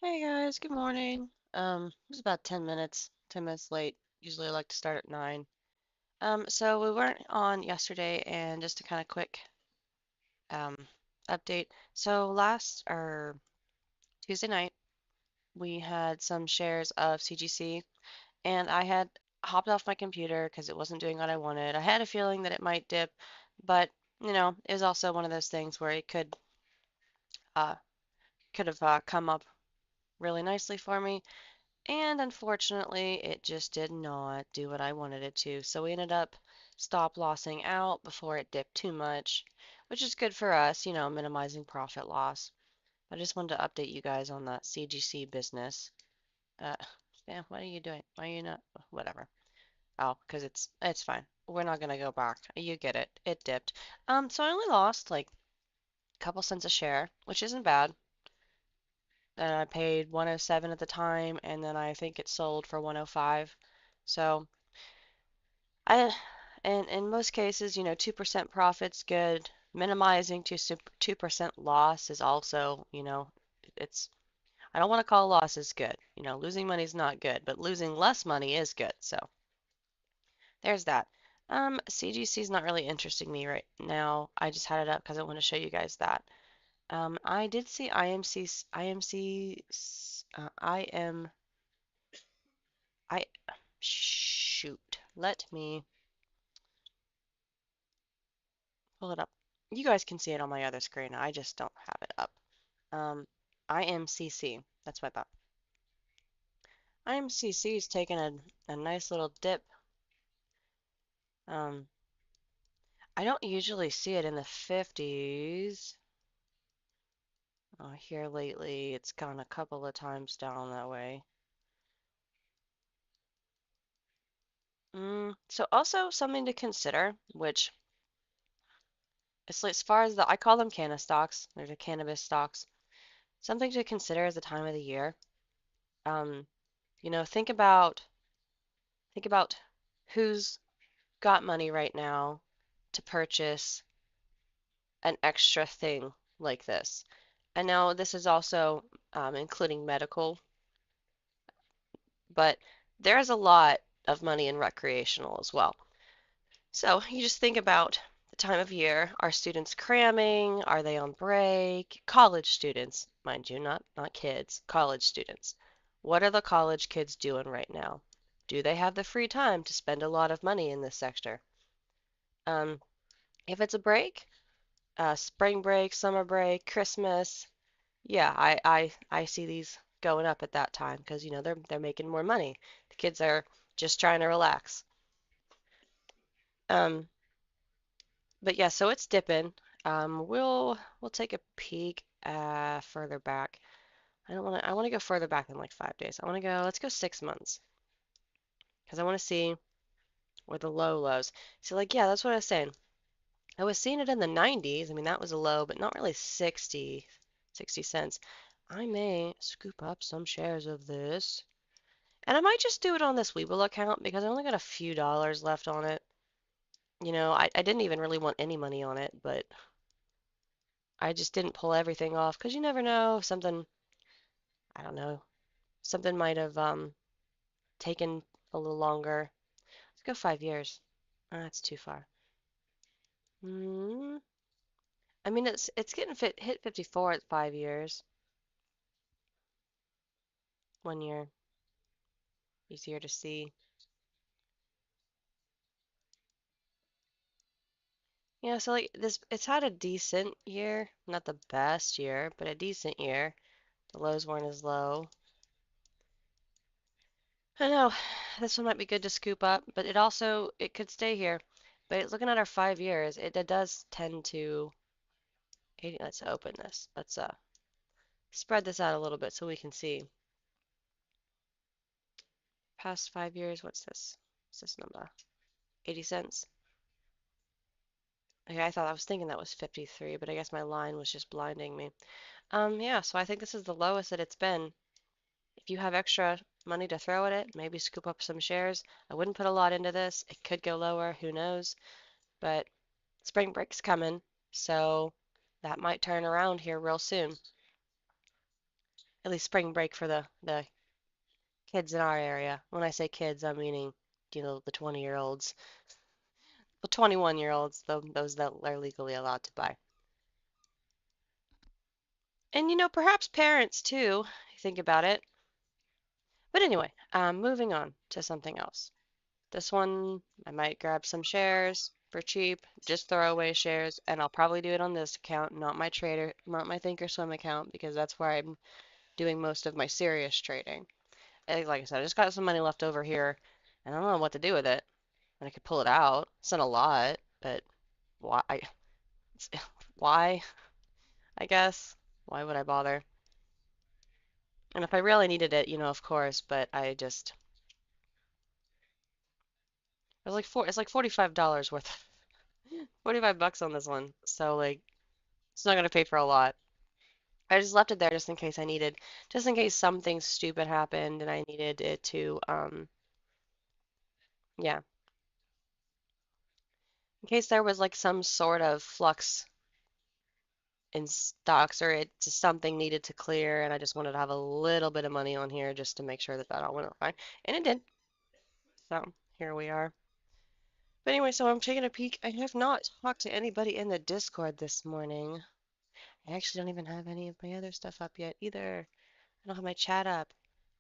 Hey guys, good morning. It was about 10 minutes late. Usually I like to start at 9. So we weren't on yesterday, and just a kind of quick um update. So last or Tuesday night we had some shares of CGC, and I had hopped off my computer because it wasn't doing what I wanted. I had a feeling that it might dip, but it was also one of those things where it uh could have come up really nicely for me. And unfortunately, it just did not do what I wanted it to. So we ended up stop lossing out before it dipped too much, which is good for us, minimizing profit loss. I just wanted to update you guys on the CGC business. Uh, Stan, what are you doing? Why are you not? Whatever. Oh, because it's fine. We're not gonna go back. You get it. It dipped. So I only lost like a couple cents a share, which isn't bad. And I paid 107 at the time, and then I think it sold for 105. So I, and in most cases, 2% profit's good. Minimizing to 2% loss is also, it's, I don't want to call losses good. Losing money is not good, but losing less money is good. So there's that. CGC is not really interesting me right now. I just had it up because I want to show you guys that. I did see I, shoot. Let me pull it up. You guys can see it on my other screen. I just don't have it up. Um, IMCC. That's what I thought. IMCC is taking a nice little dip. Um, I don't usually see it in the 50s. Here lately, it's gone a couple of times down that way. So also something to consider, which as far as I call them canna stocks. They're the cannabis stocks. Something to consider is the time of the year. Um, think about who's got money right now to purchase an extra thing like this. And now this is also including medical, but there's a lot of money in recreational as well. So you just think about the time of year. Are students cramming? Are they on break? College students, mind you, not kids, college students. What are the college kids doing right now? Do they have the free time to spend a lot of money in this sector? Um, if it's a break, spring break, summer break, Christmas, yeah, I see these going up at that time because they're making more money. The kids are just trying to relax. Um, but yeah, so it's dipping. We'll take a peek further back. I want to go further back than like 5 days. Let's go 6 months because I want to see where the lows. So like, yeah, that's what I was saying. I was seeing it in the 90s. I mean, that was a low, but not really 60 cents. I may scoop up some shares of this. And I might just do it on this Webull account because I only got a few dollars left on it. I didn't even really want any money on it, but I just didn't pull everything off because you never know. I don't know, something might have taken a little longer. Let's go 5 years. That's too far. Mm, I mean, it's getting hit 54 at 5 years. 1 year, easier to see. Yeah, so like this, it's had a decent year, not the best year, but a decent year. The lows weren't as low. I know this one might be good to scoop up, but it could stay here. But looking at our 5 years, it does tend to. Let's open this. Let's spread this out a little bit so we can see. Past 5 years, what's this? What's this number? 80 cents. Okay, I was thinking that was 53, but I guess my line was just blinding me. Yeah, so I think this is the lowest that it's been. If you have extra money to throw at it, maybe scoop up some shares. I wouldn't put a lot into this. It could go lower, who knows? But spring break's coming, so that might turn around here real soon. at least spring break for the kids in our area. When I say kids, I'm meaning, the 20-year-olds, the 21-year-olds, those that are legally allowed to buy. And perhaps parents too, think about it. But anyway, moving on to something else. This one, I might grab some shares for cheap, just throwaway shares, and I'll probably do it on this account, not my Thinkorswim account, because that's where I'm doing most of my serious trading. And like I said, I just got some money left over here, and I don't know what to do with it. And I could pull it out. It's not a lot, but why? Why? I guess. Why would I bother? And if I really needed it, of course, but it's like $45 worth, 45 bucks on this one. So like, it's not gonna pay for a lot. I just left it there just in case something stupid happened and I needed it to, yeah, in case there was like some sort of flux in stocks or it just something needed to clear and I just wanted to have a little bit of money on here just to make sure that all went fine. And it did. So here we are. But anyway, so I'm taking a peek. I have not talked to anybody in the Discord this morning. I actually don't even have any of my other stuff up yet either. I don't have my chat up.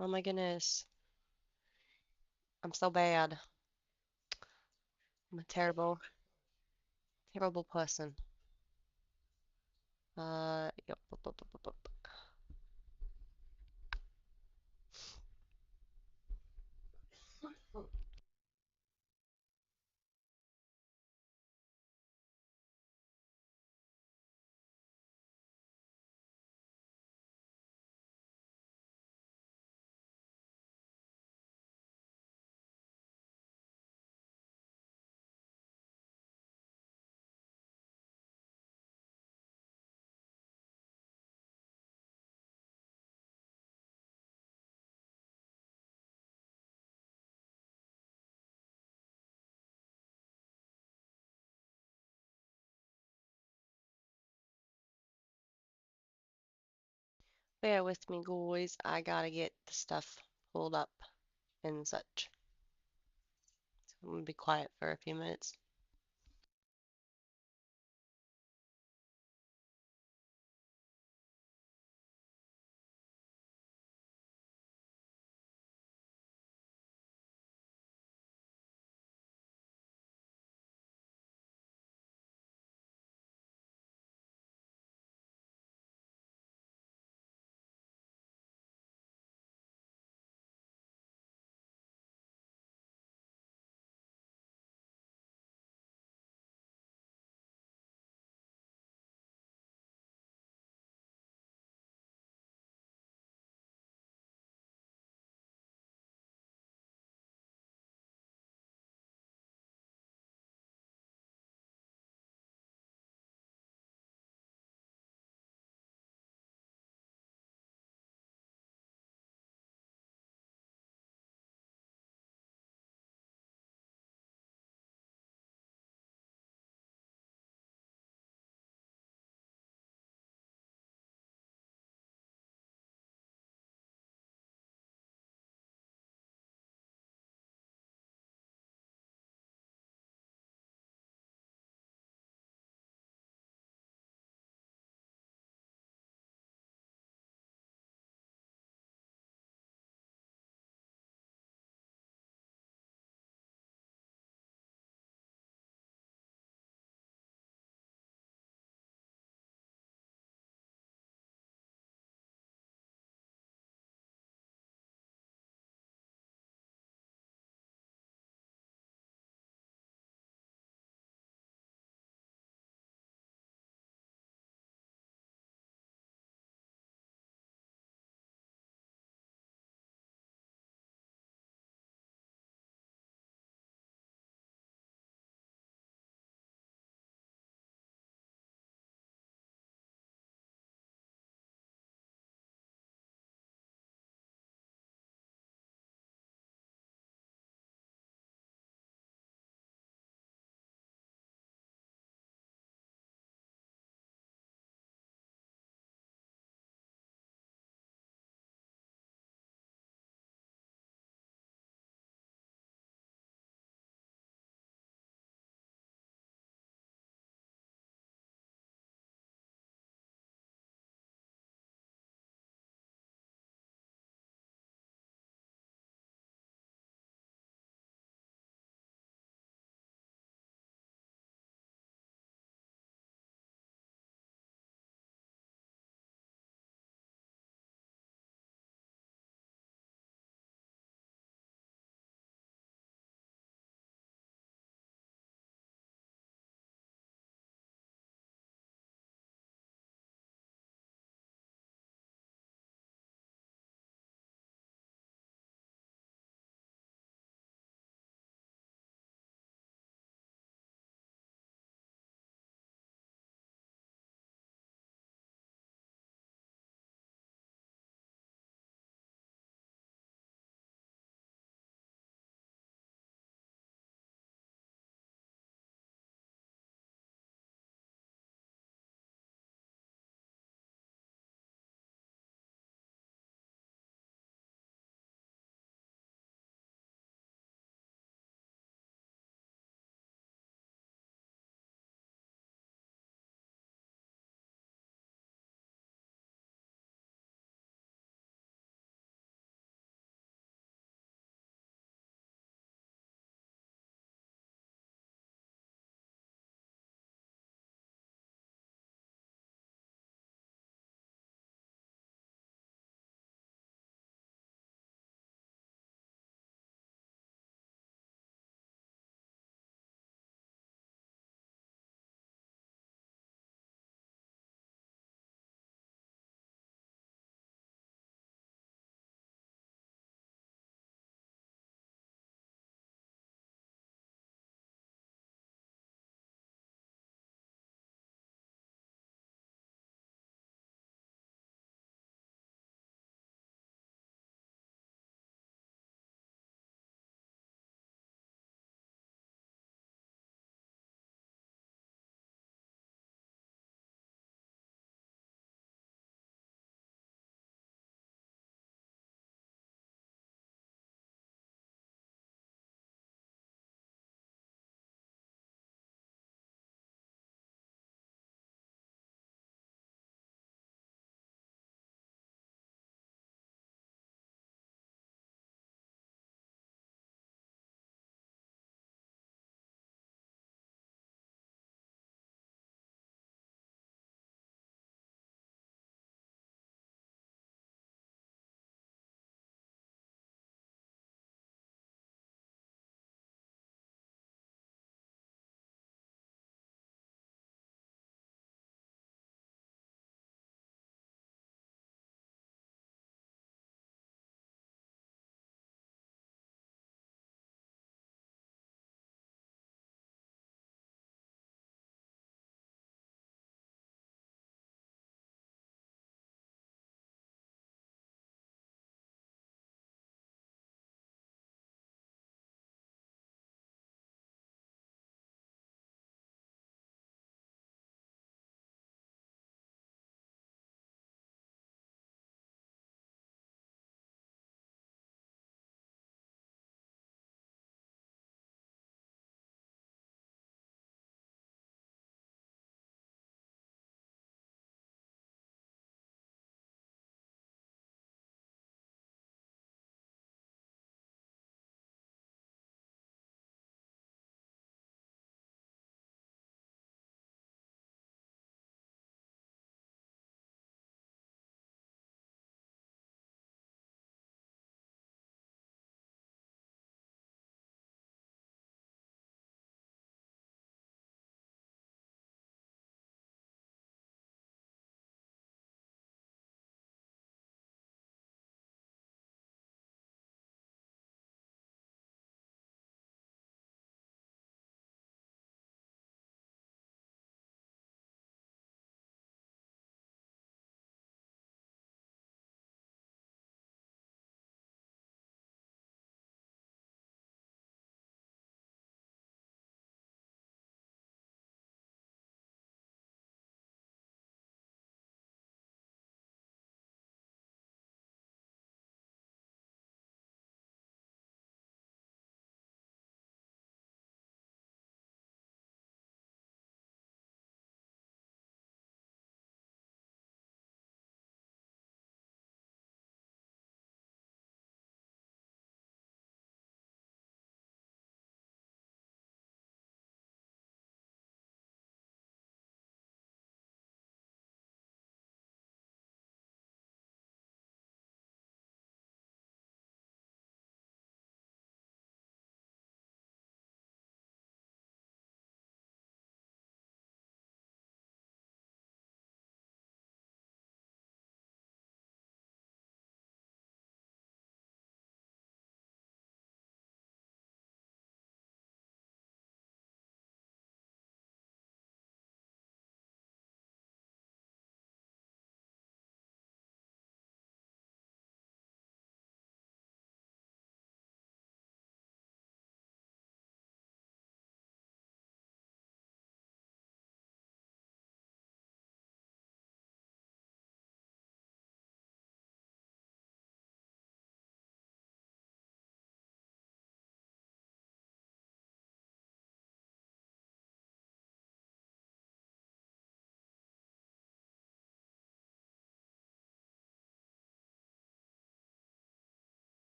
Oh my goodness. I'm so bad. I'm a terrible, terrible person. Yep. Bear with me, guys. I gotta get the stuff pulled up and such. So I'm gonna be quiet for a few minutes.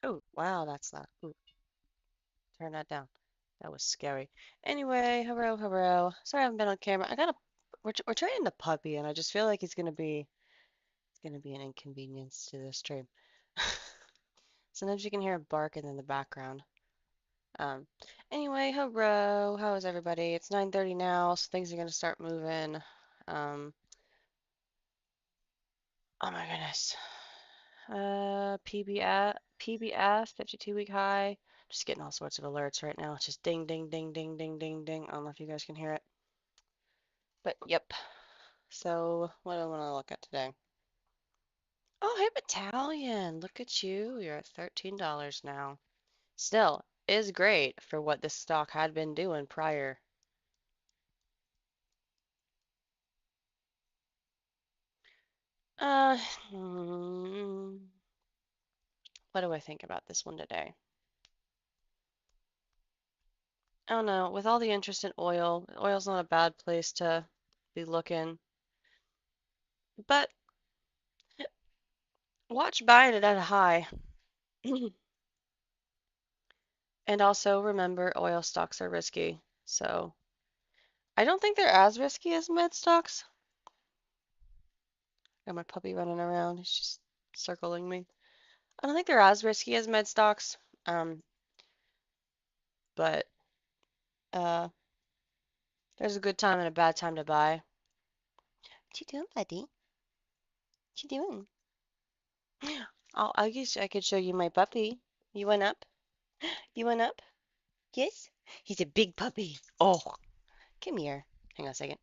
Oh, wow, that's loud. Ooh, turn that down. That was scary. Anyway, hello, hello. Sorry I haven't been on camera. We're training the puppy, and I just feel like it's gonna be an inconvenience to the stream. Sometimes you can hear him barking in the background. Um, anyway, hello. How is everybody? It's 9:30 now, so things are gonna start moving. Um, oh my goodness. PBS, 52-week high. Just getting all sorts of alerts right now. It's just ding, ding, ding, ding, ding, ding, ding. I don't know if you guys can hear it, but yep. So, what do I want to look at today? Oh, hey, Battalion. Look at you. You're at $13 now. Still, is great for what this stock had been doing prior. Uh, hmm, what do I think about this one today? I don't know. With all the interest in oil, oil's not a bad place to be looking. But watch buying it at a high. And also remember, oil stocks are risky. So I don't think they're as risky as med stocks. Got my puppy running around. He's just circling me. I don't think they're as risky as med stocks. Um, but uh, there's a good time and a bad time to buy. What you doing, buddy? What you doing? I guess I could show you my puppy. You went up? You went up? Yes? He's a big puppy. Oh, come here. Hang on a second.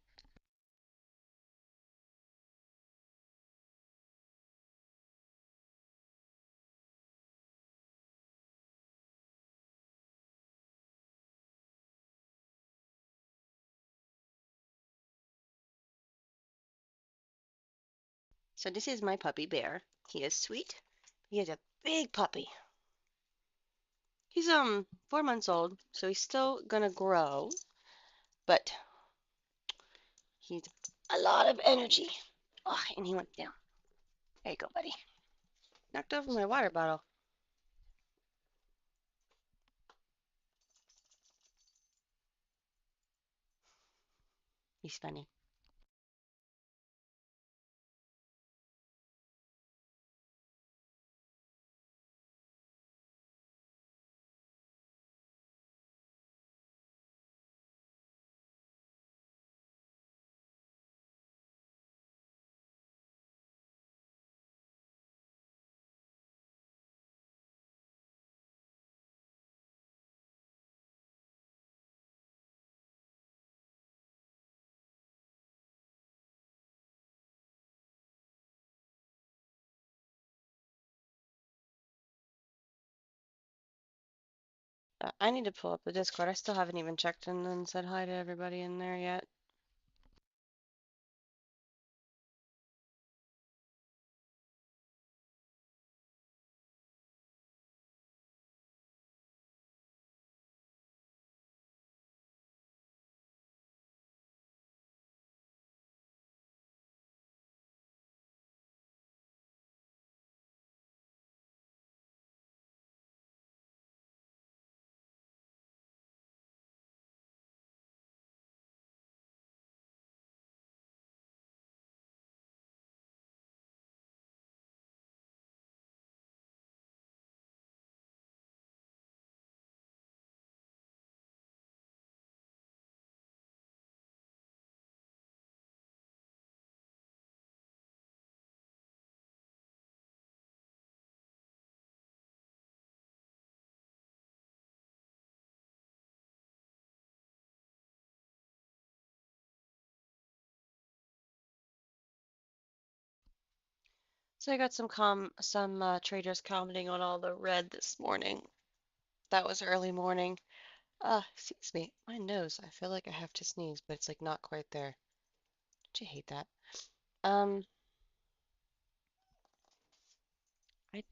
So this is my puppy bear. He is sweet. He is a big puppy. He's 4 months old, so he's still gonna grow, but he's a lot of energy. Oh, and he went down. There you go, buddy. Knocked over my water bottle. He's funny. I need to pull up the Discord. I still haven't even checked in and said hi to everybody in there yet. So I got some traders commenting on all the red this morning. That was early morning. Excuse me, my nose. I feel like I have to sneeze, but it's like not quite there. Don't you hate that? Um, I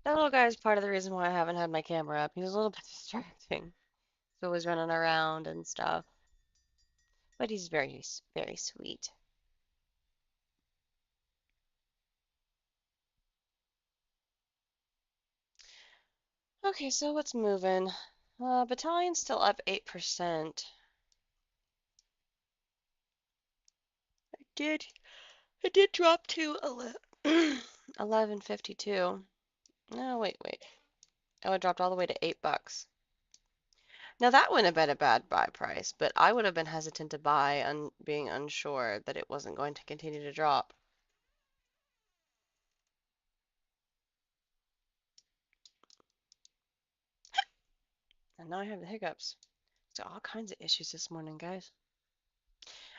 That little guy is part of the reason why I haven't had my camera up. He was a little bit distracting. He's always running around and stuff. but he's very, very sweet. Okay, so what's moving? Battalion's still up 8%. Did It did drop to 11.52. No, wait. Oh, it dropped all the way to $8. Now that wouldn't have been a bad buy price, but I would have been hesitant to buy being unsure that it wasn't going to continue to drop. And now I have the hiccups. So all kinds of issues this morning, guys.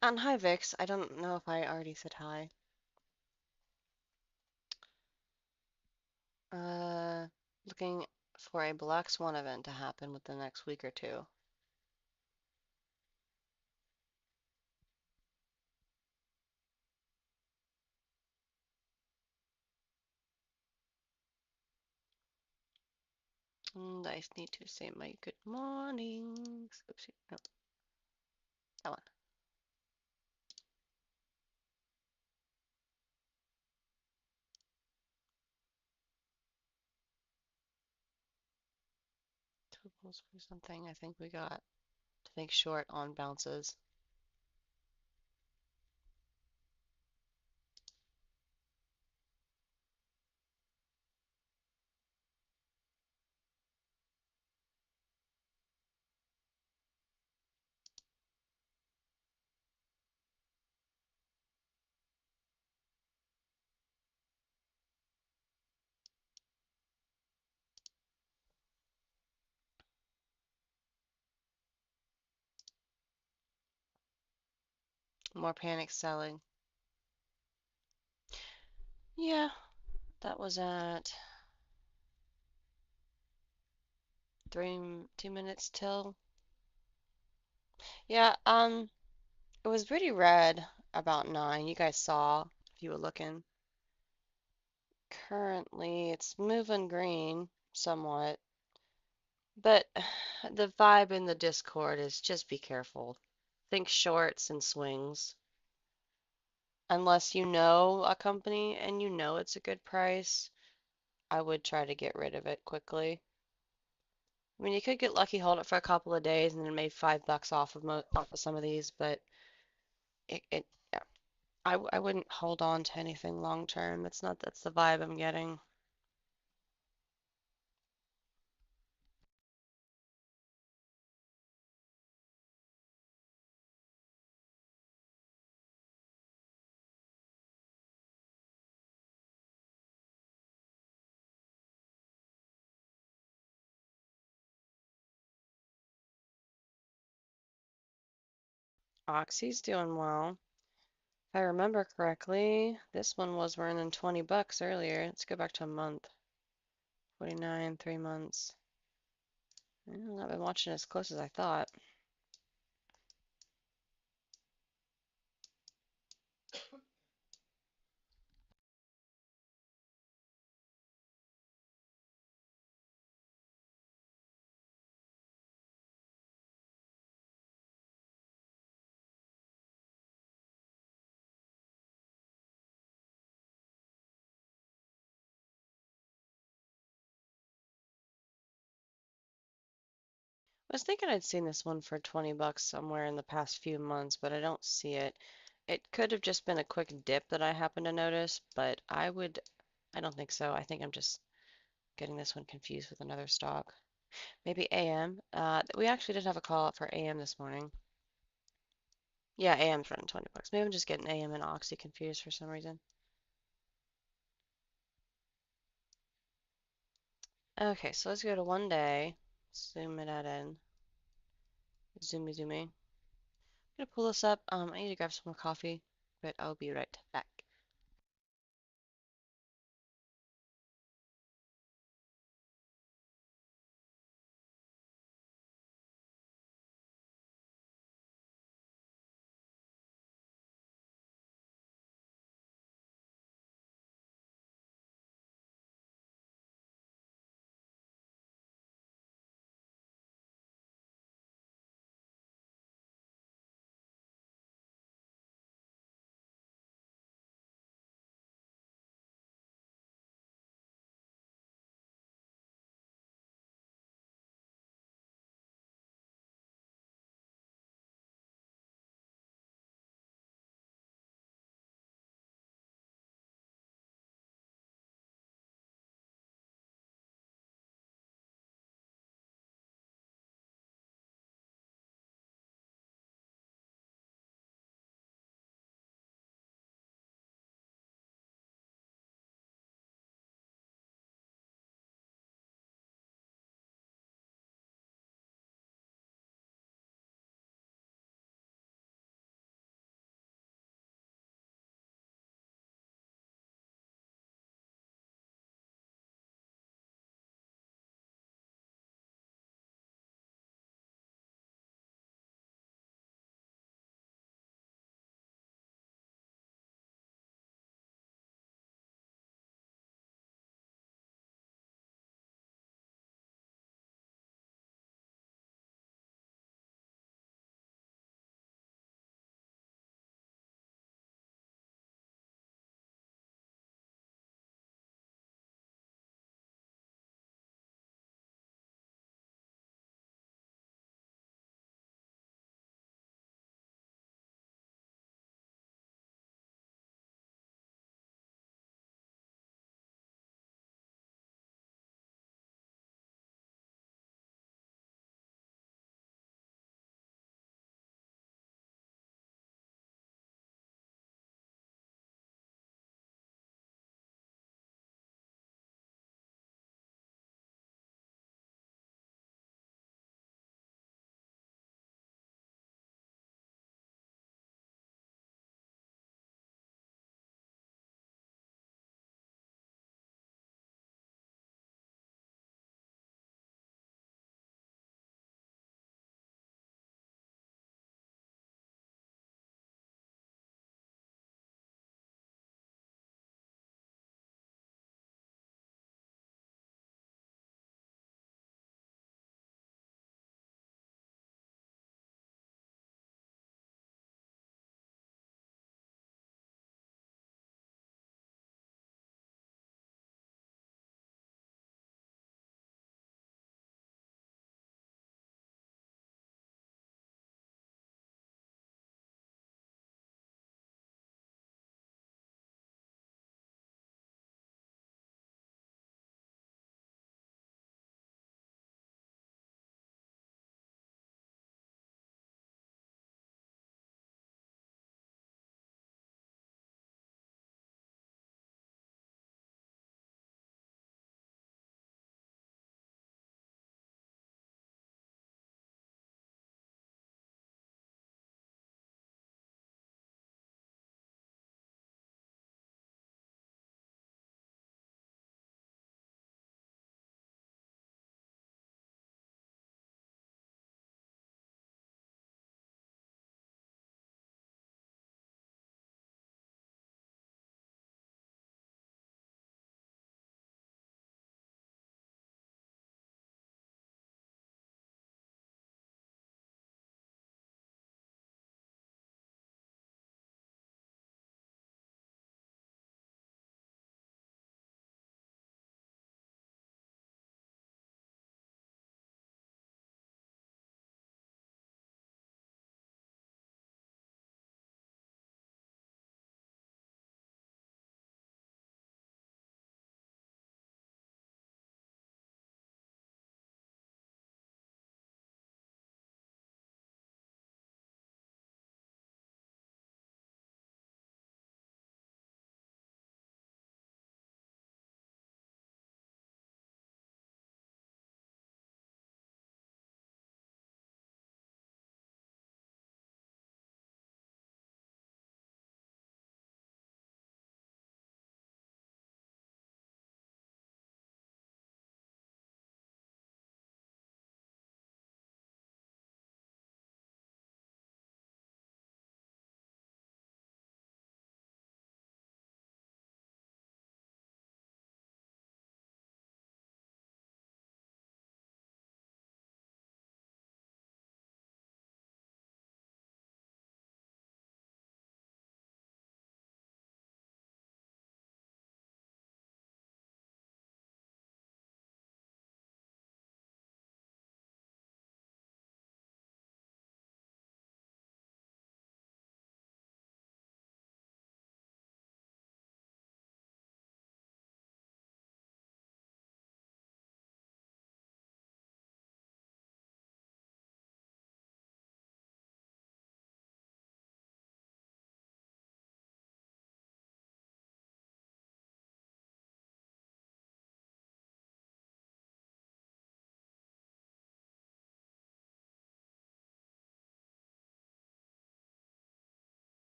And hi, Vix. I don't know if I already said hi. Uh, Looking for a Black Swan event to happen within the next week or two. And I need to say my good mornings. Oopsie, no, that one. Totals for something I think we got to think short on bounces. More panic selling. Yeah, that was at 2 minutes till. Yeah, it was pretty red about 9. You guys saw if you were looking. Currently, it's moving green somewhat, but the vibe in the Discord is just be careful. Think shorts and swings. Unless you know a company and you know it's a good price, I would try to get rid of it quickly. I mean, you could get lucky, hold it for a couple of days, and then maybe $5 off of some of these, but yeah, I wouldn't hold on to anything long term. That's the vibe I'm getting. Oxy's doing well. If I remember correctly, this one was running $20 earlier. Let's go back to a month. 49, 3 months. I've been watching as close as I thought. I was thinking I'd seen this one for $20 somewhere in the past few months, but I don't see it. It could have just been a quick dip that I happened to notice, but I don't think so. I think I'm just getting this one confused with another stock. Maybe AM. We actually did have a call out for AM this morning. Yeah, AM's running $20. Maybe I'm just getting AM and Oxy confused for some reason. Okay, so let's go to 1 day. Zoom it out in. Zoomy. I'm gonna pull this up. I need to grab some more coffee, but I'll be right back.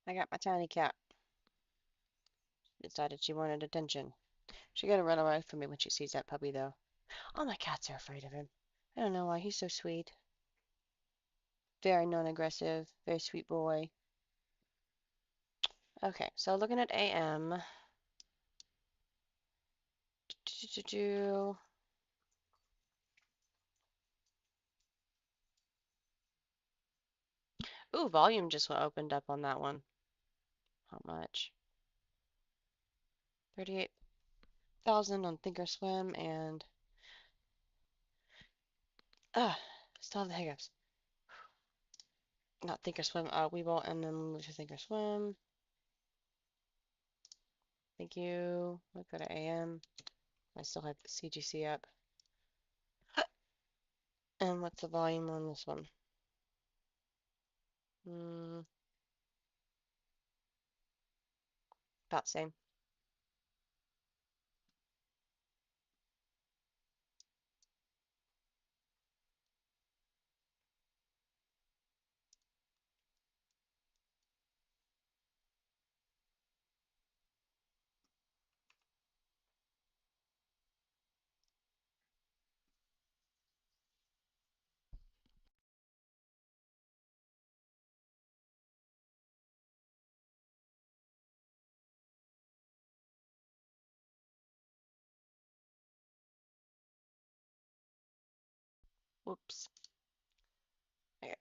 I got my tiny cat. Decided she wanted attention. She's gonna run away from me when she sees that puppy, though. All my cats are afraid of him. I don't know why. He's so sweet. Very non-aggressive. Very sweet boy. Okay, so looking at AM. Ooh, volume just opened up on that one. How much? 38,000 on Thinkorswim and still have the hiccups. Not Thinkorswim, Webull, and then move to Thinkorswim. Thank you. Let's go to AM. I still have CGC up. And what's the volume on this one? About same. Whoops. Okay.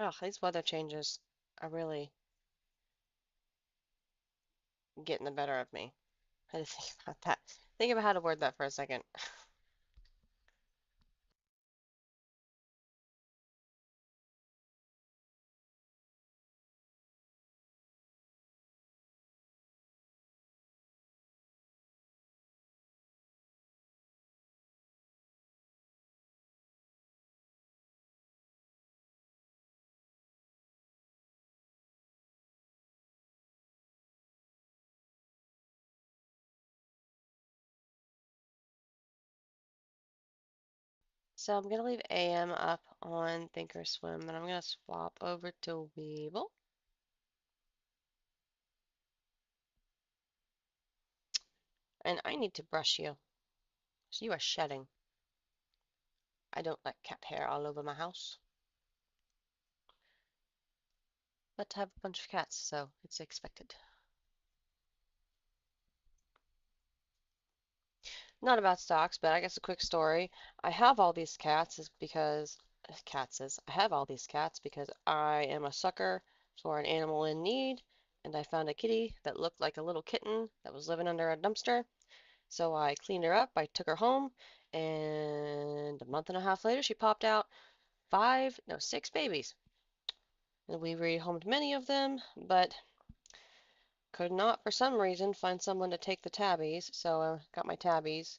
Oh, these weather changes are really getting the better of me. I had to think about that. Think about how to word that for a second. So I'm gonna leave AM up on Thinkorswim, and I'm gonna swap over to Weeble. And I need to brush you. So you are shedding. I don't like cat hair all over my house. But I have a bunch of cats, so it's expected. Not about stocks, but I guess a quick story. I have all these cats is because I have all these cats because I am a sucker for an animal in need, and I found a kitty that looked like a little kitten that was living under a dumpster. So I cleaned her up, I took her home, and a month and a half later she popped out six babies. And we rehomed many of them, but could not for some reason find someone to take the tabbies, so I got my tabbies.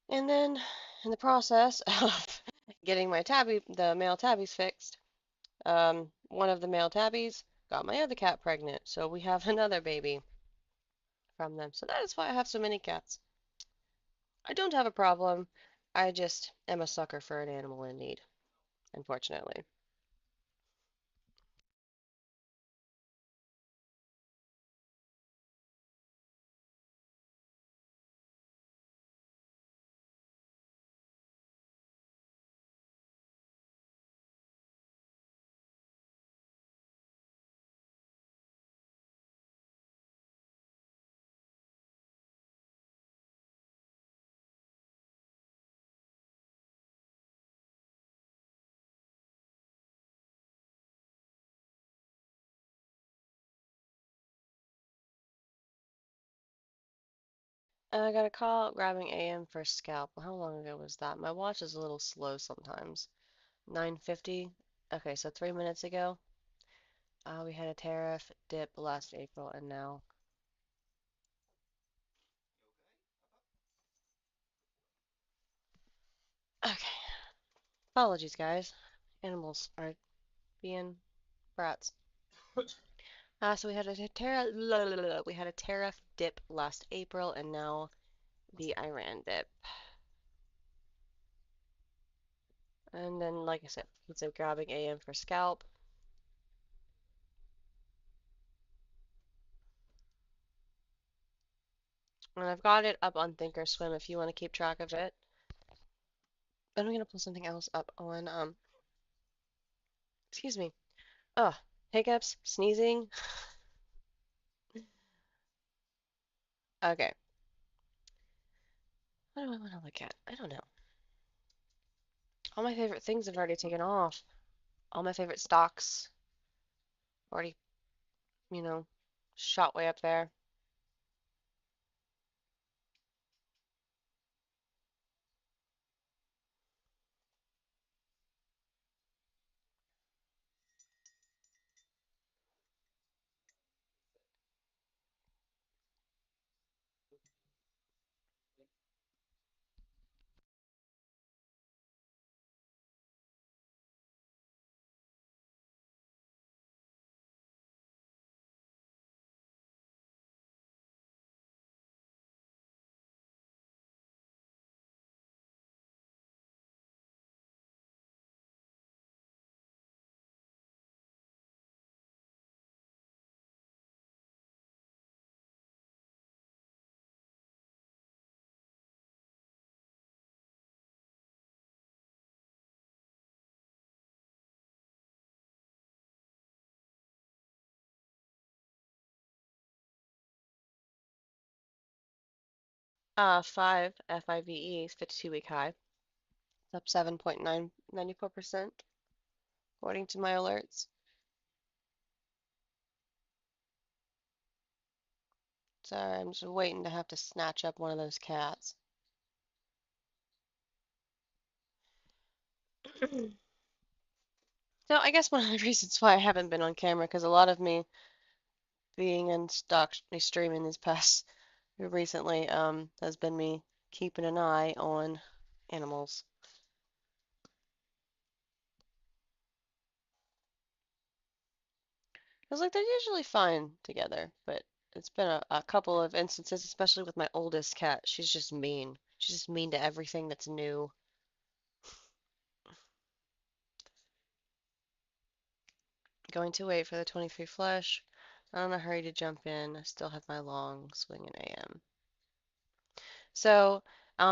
And then, in the process of getting the male tabbies fixed, one of the male tabbies got my other cat pregnant, so we have another baby from them. So that is why I have so many cats. I don't have a problem. I just am a sucker for an animal in need, unfortunately. I got a call grabbing AM for Scalp. How long ago was that? My watch is a little slow sometimes. 9:50. Okay, so 3 minutes ago, we had a tariff dip last April, and now. Okay. Apologies, guys. Animals are being brats. So we had a tariff dip last April, and now the Iran dip. And then, like I said, it's a grabbing AM for scalp. And I've got it up on Thinkorswim if you want to keep track of it. And I'm gonna pull something else up on excuse me. Oh, hiccups, sneezing. Okay. What do I want to look at? I don't know. All my favorite things have already taken off. All my favorite stocks already, you know, shot way up there. 5 FIVE is 52-week high. It's up 7.994% according to my alerts. Sorry, I'm just waiting to have to snatch up one of those cats. So I guess one of the reasons why I haven't been on camera, because a lot of me being in stock streaming this past recently has been me keeping an eye on animals. Because like they're usually fine together, but it's been a couple of instances, especially with my oldest cat. She's just mean. She's just mean to everything that's new. Going to wait for the 23 flush. Not in a hurry to jump in. I still have my long swing in AM. So,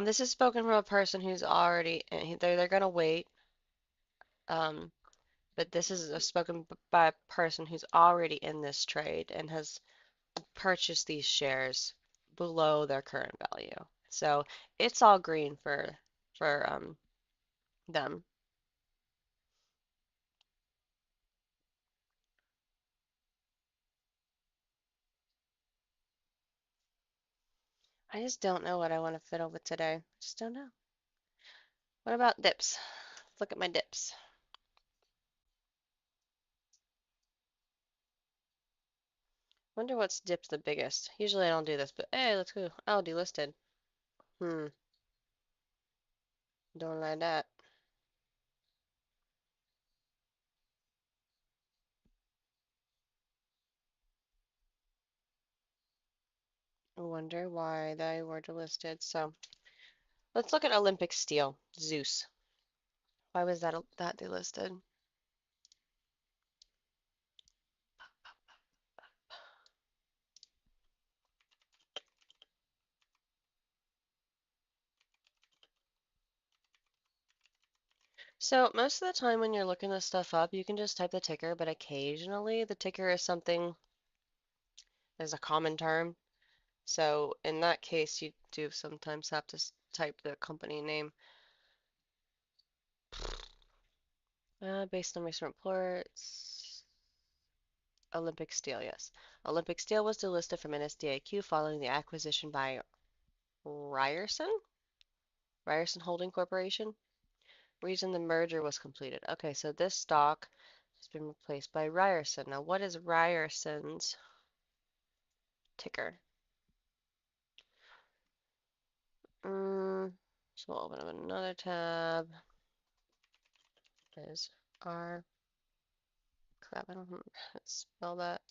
this is spoken from a person who's already, they're gonna wait. Um, but this is spoken by a person who's already in this trade and has purchased these shares below their current value. So it's all green for them. I just don't know what I want to fiddle with today. I just don't know. What about dips? Let's look at my dips. Wonder what's dipped the biggest. Usually I don't do this, but hey, let's go. Oh, delisted. Hmm, don't like that. I wonder why they were delisted. So let's look at Olympic Steel, Zeus. Why was that delisted? So most of the time when you're looking this stuff up, you can just type the ticker, but occasionally the ticker is something as a common term. So in that case, you do sometimes have to type the company name. Based on recent reports, Olympic Steel, yes. Olympic Steel was delisted from NSDAQ following the acquisition by Ryerson? Ryerson Holding Corporation? Reason the merger was completed. Okay, so this stock has been replaced by Ryerson. Now, what is Ryerson's ticker? So we'll open up another tab. is R, crap, I don't know how to spell that.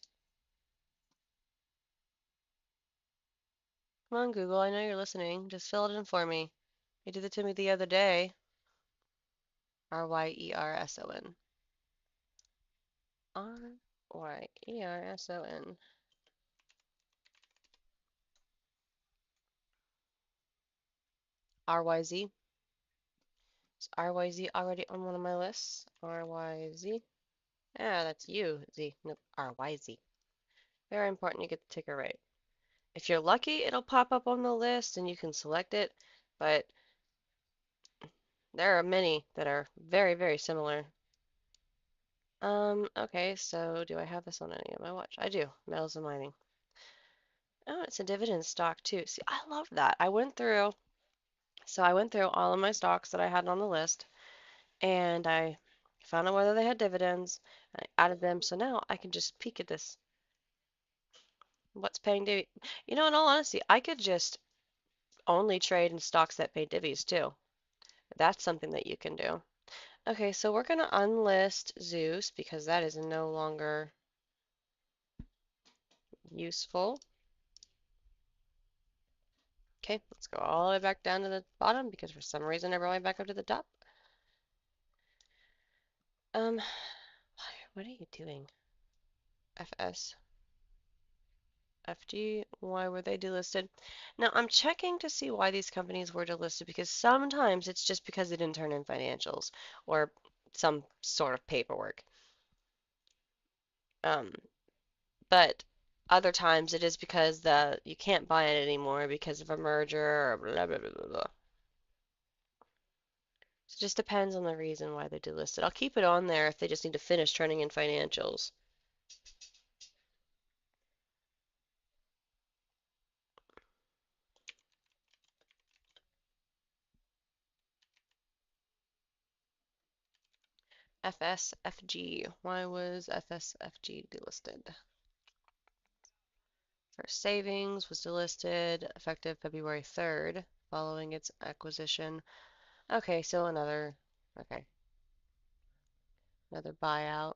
Come on, Google, I know you're listening. Just fill it in for me. You did it to me the other day. Ryeerson. Ryeerson. RYZ. Is RYZ already on one of my lists? RYZ. Ah, that's you, Z. Nope, RYZ. Very important you get the ticker right. If you're lucky, it'll pop up on the list and you can select it, but there are many that are very, very similar. Okay, so do I have this on any of my watch? I do. Metals and mining. Oh, it's a dividend stock too. See, I love that. I went through all of my stocks that I had on the list and I found out whether they had dividends. I added them, so now I can just peek at this. What's paying div? You know, in all honesty, I could just only trade in stocks that pay divvies too. That's something that you can do. Okay, so we're going to unlist Zeus because that is no longer useful. Okay, let's go all the way back down to the bottom because for some reason I brought me back up to the top. Um, what are you doing? FS, FG, why were they delisted? Now I'm checking to see why these companies were delisted because sometimes it's just because they didn't turn in financials or some sort of paperwork. Um, but other times it is because you can't buy it anymore because of a merger or blah blah blah blah blah. So it just depends on the reason why they delisted. I'll keep it on there if they just need to finish turning in financials. FSFG. Why was FSFG delisted? First Savings was delisted effective February 3rd following its acquisition. Okay, so okay, another buyout.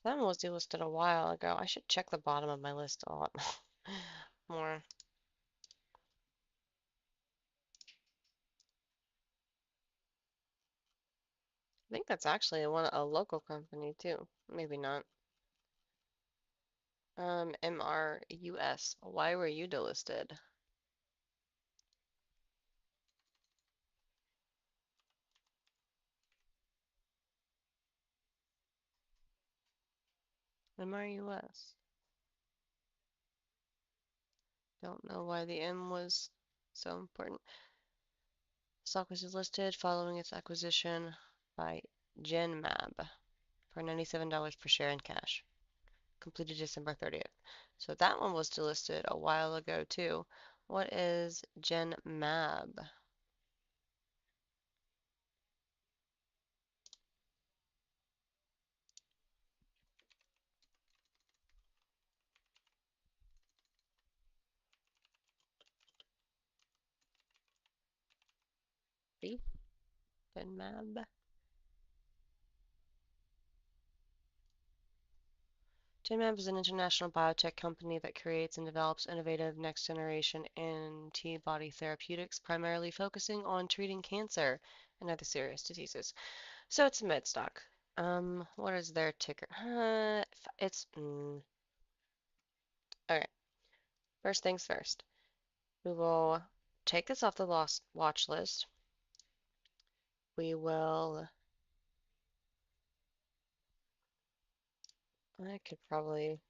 That one was delisted a while ago. I should check the bottom of my list a lot more. I think that's actually a local company too. Maybe not. MRUS. Why were you delisted? MRUS. Don't know why the M was so important. Stock was listed following its acquisition by Genmab for $97 per share in cash. Completed December 30th. So that one was delisted a while ago too. What is Genmab? B? Genmab? Genmab is an international biotech company that creates and develops innovative next-generation antibody therapeutics, primarily focusing on treating cancer and other serious diseases. So it's a med stock. What is their ticker? It's okay. First things first. We will take this off the lost watch list. We will. I could probably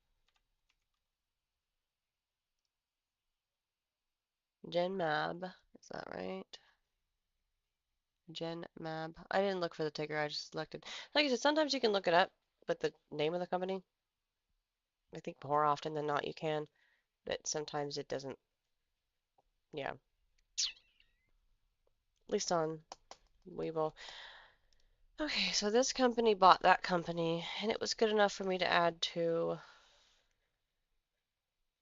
Genmab. Is that right? Genmab. I didn't look for the ticker. I just selected. Like I said, sometimes you can look it up with the name of the company. I think more often than not you can, but sometimes it doesn't. Yeah. At least on Weeble. Okay, so this company bought that company, and it was good enough for me to add to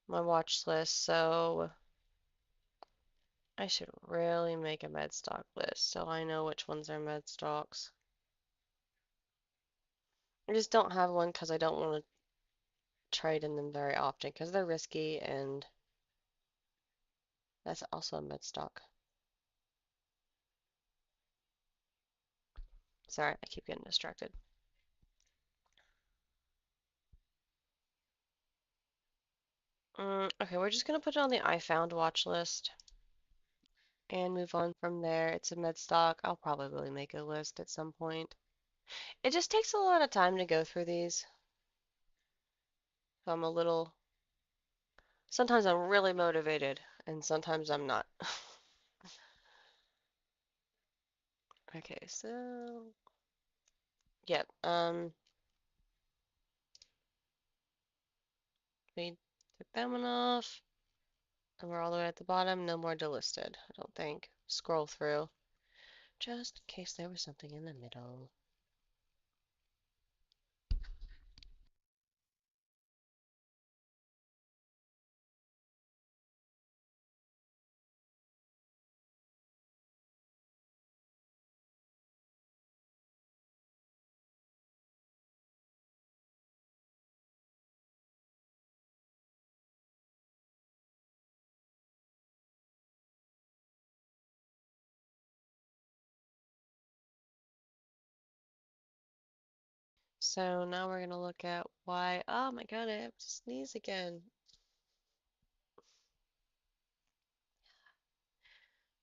my watch list, so I should really make a med stock list so I know which ones are med stocks. I just don't have one because I don't want to trade in them very often because they're risky and that's also a med stock. Sorry, I keep getting distracted. Okay, we're just gonna put it on the I found watch list and move on from there. It's a med stock. I'll probably make a list at some point. It just takes a lot of time to go through these. So I'm a little, sometimes I'm really motivated and sometimes I'm not. Okay, so, yep, we took that one off. And we're all the way at the bottom. No more delisted, I don't think. Scroll through, just in case there was something in the middle. So now we're gonna look at why. Oh my god, I have to sneeze again.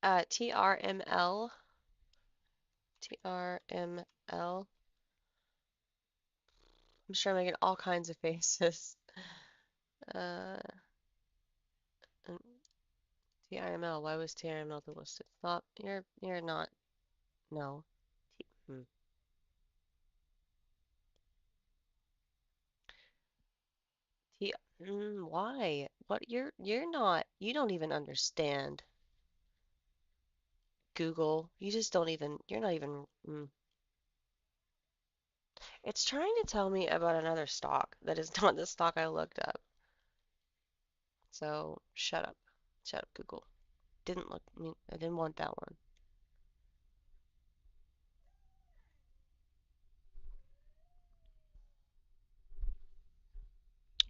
TRML. TRML. I'm sure I'm making all kinds of faces. Uh, and TRML. Why was TRML delisted? Stop. You're not. No. Hmm. T. Why? What? You're not. You don't even understand Google. You just don't even. You're not even. It's trying to tell me about another stock that is not the stock I looked up. So shut up. Shut up, Google. Didn't look. I mean, I didn't want that one.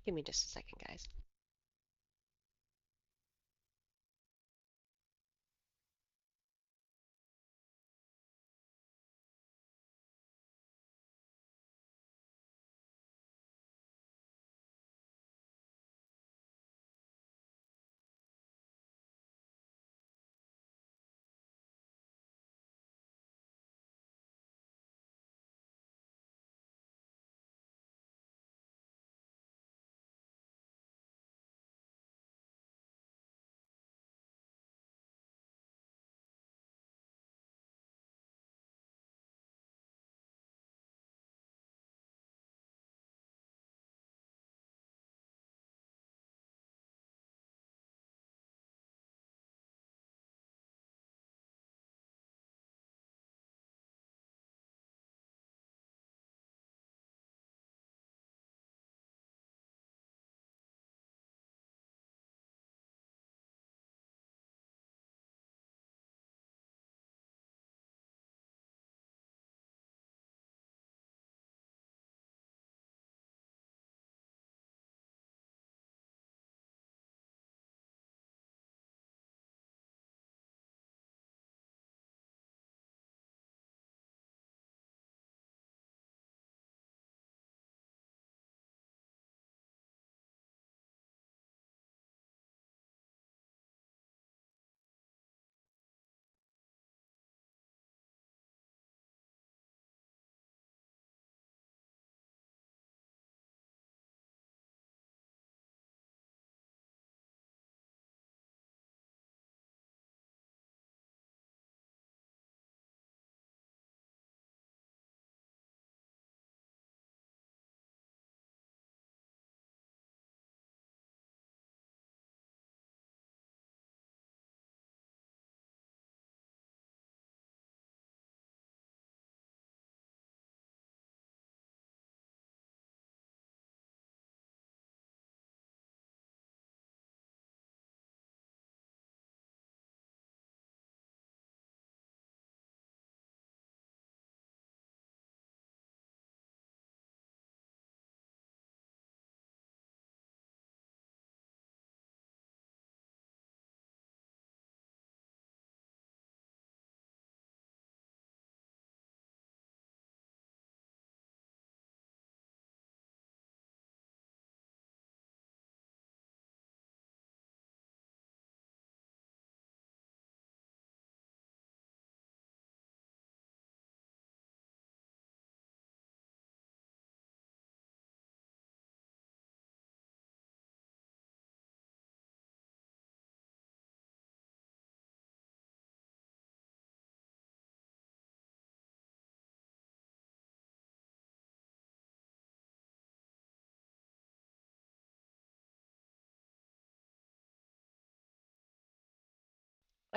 Give me just a second, guys.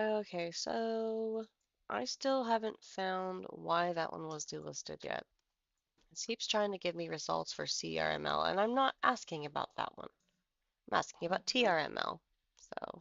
Okay, so I still haven't found why that one was delisted yet. It keeps trying to give me results for CRML, and I'm not asking about that one. I'm asking about TRML. So,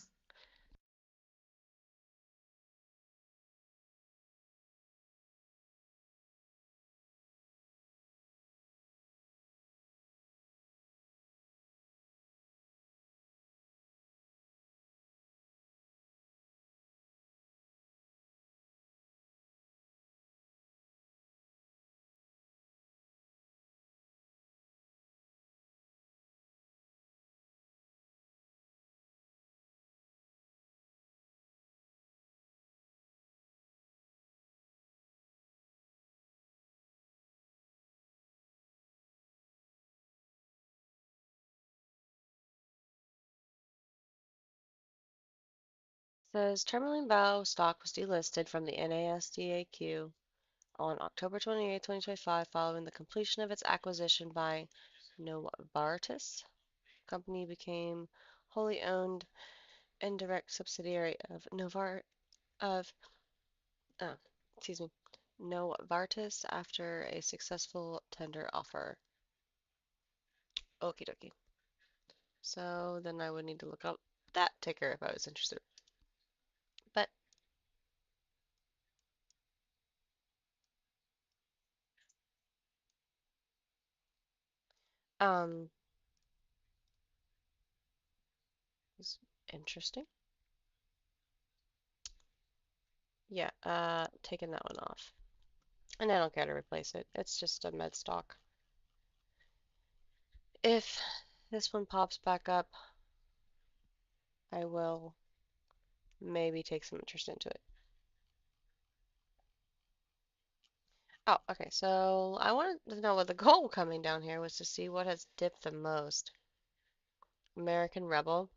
says Tourmaline Bow stock was delisted from the NASDAQ on October 28, 2025, following the completion of its acquisition by Novartis. The company became wholly owned indirect subsidiary of of uh, excuse me, Novartis after a successful tender offer. Okie dokie. So then I would need to look up that ticker if I was interested. But um, it's interesting. Yeah, taking that one off. And I don't care to replace it. It's just a med stock. If this one pops back up, I will maybe take some interest into it. Oh, okay. So I wanted to know what the goal coming down here was to see what has dipped the most. American Rebel,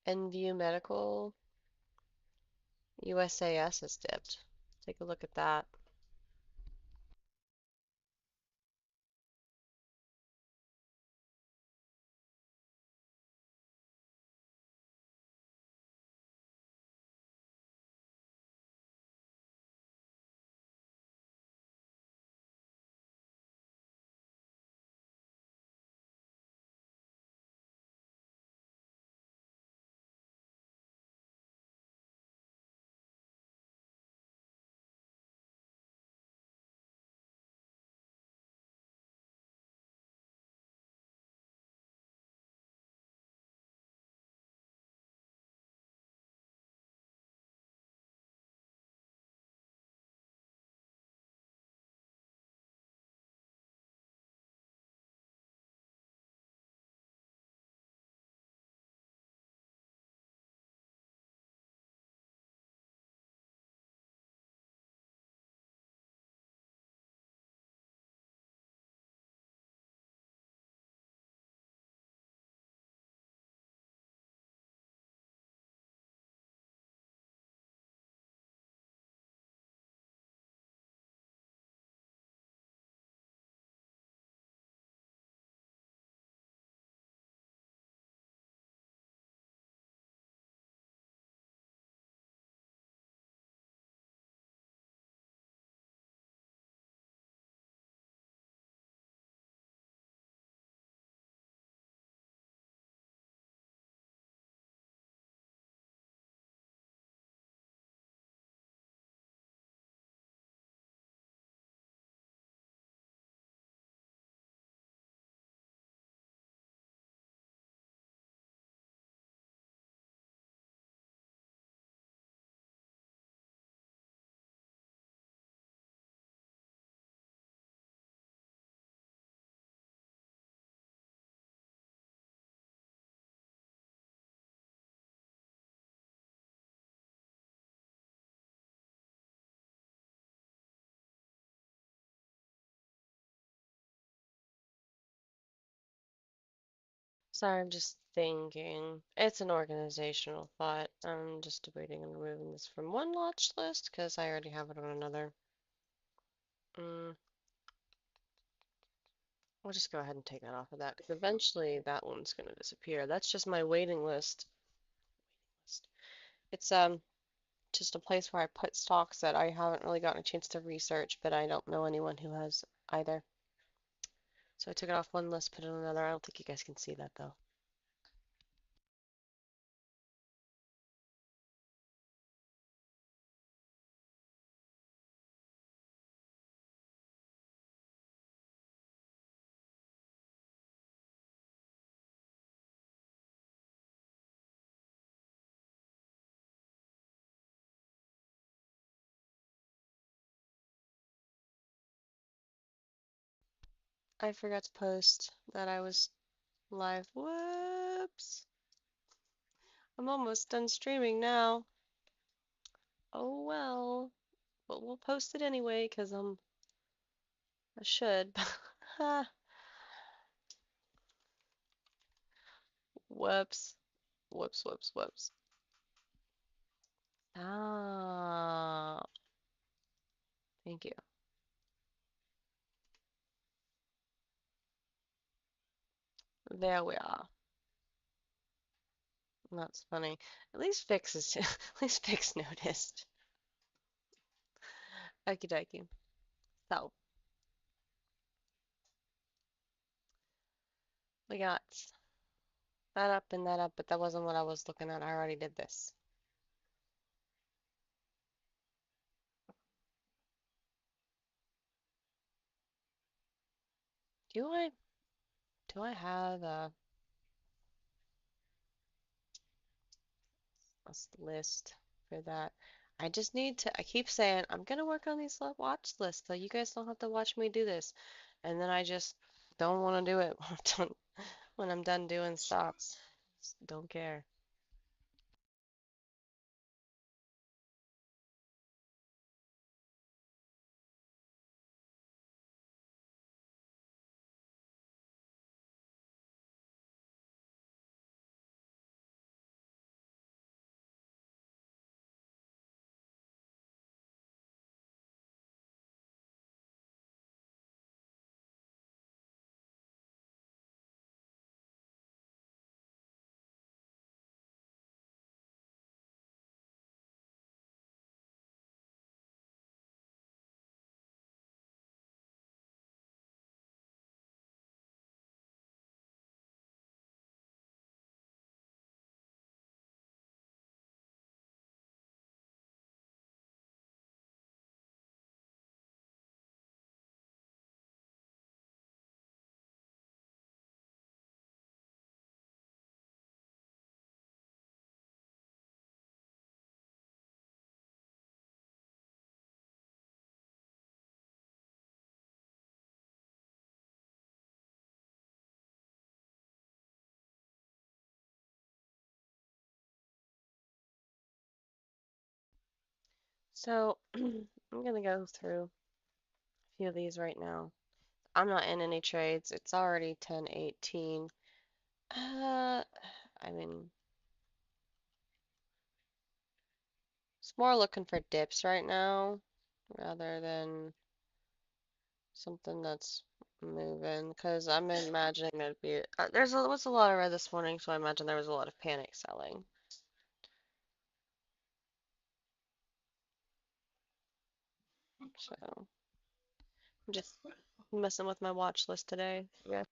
NView Medical, USAS has dipped. Take a look at that. Sorry, I'm just thinking. It's an organizational thought. I'm just debating on removing this from one watch list because I already have it on another. Mm, we'll just go ahead and take that off of that because eventually that one's going to disappear. That's just my waiting list It's just a place where I put stocks that I haven't really gotten a chance to research, but I don't know anyone who has either. So I took it off one list, put it on another. I don't think you guys can see that though. I forgot to post that I was live. Whoops. I'm almost done streaming now. Oh well. But we'll post it anyway, because I should. Whoops. Whoops, whoops, whoops. Ah, thank you. There we are. That's funny. At least Fix is at least Fix noticed. Okie dokie. So we got that up and that up, but that wasn't what I was looking at. I already did this. Do I do I have a list for that? I just need to. I keep saying I'm gonna work on these watch lists so you guys don't have to watch me do this, and then I just don't want to do it when I'm done doing stocks. Just don't care. So I'm gonna go through a few of these right now. I'm not in any trades. It's already 10:18. I mean, it's more looking for dips right now rather than something that's moving. Because I'm imagining there'd be was a lot of red this morning, so I imagine there was a lot of panic selling. So I'm just messing with my watch list today. Yeah.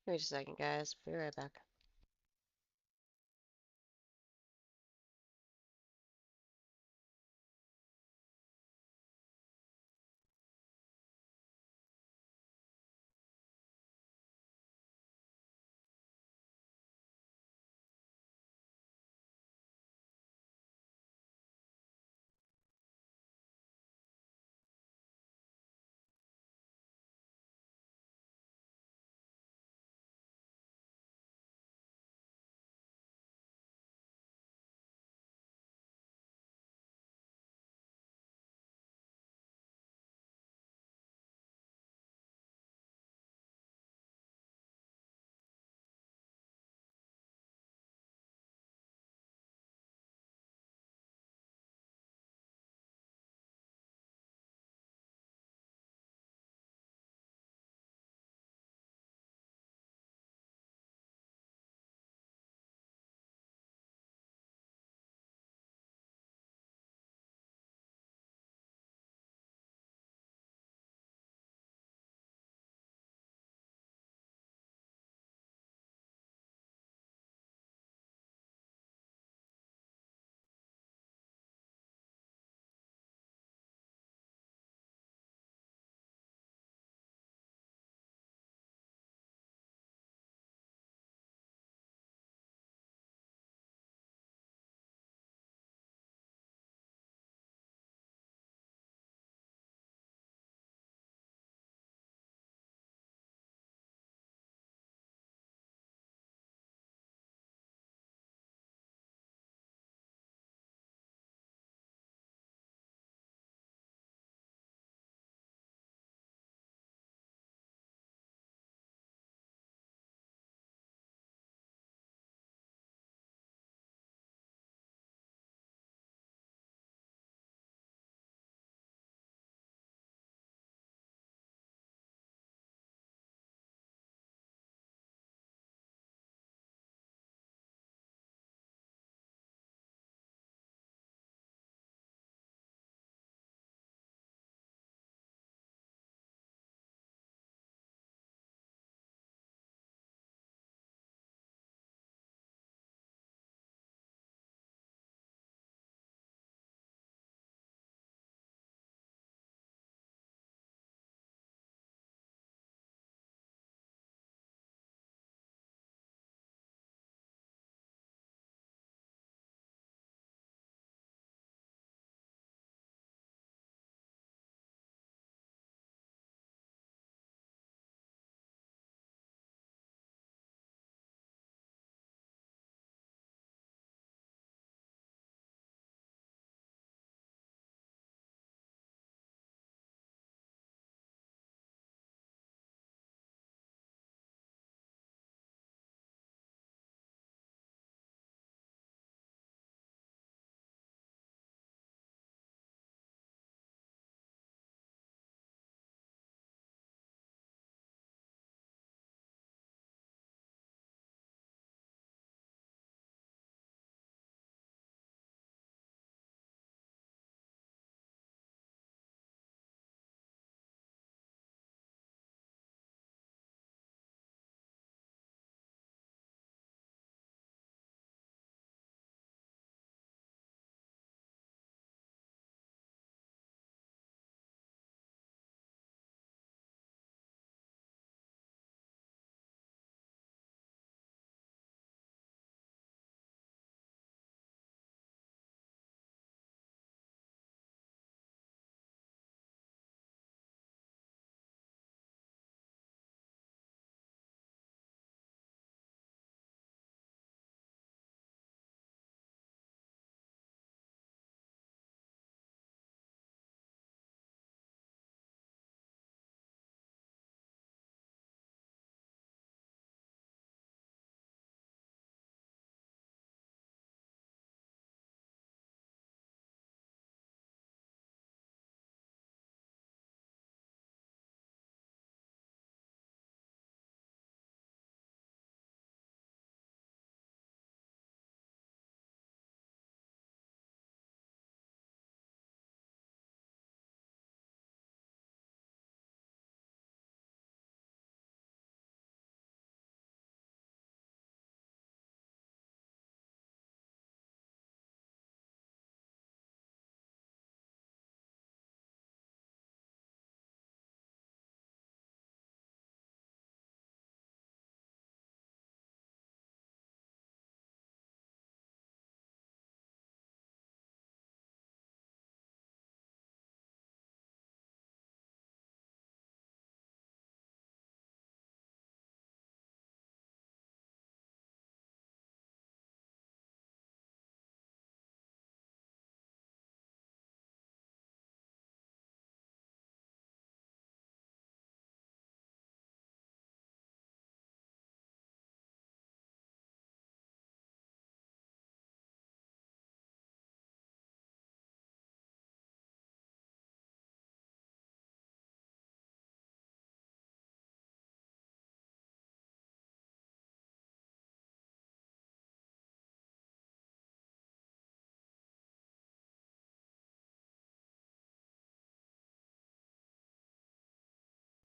Wait a second, guys. Be right back.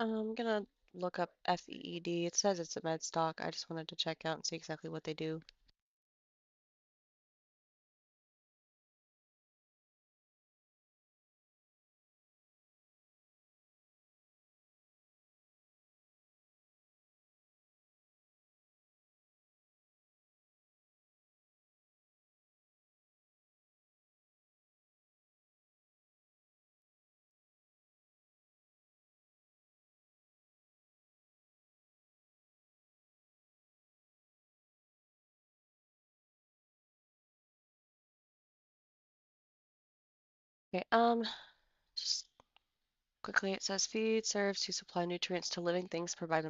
I'm gonna look up FEED. It says it's a med stock. I just wanted to check out and see exactly what they do. Okay, just quickly, it says feed serves to supply nutrients to living things, provide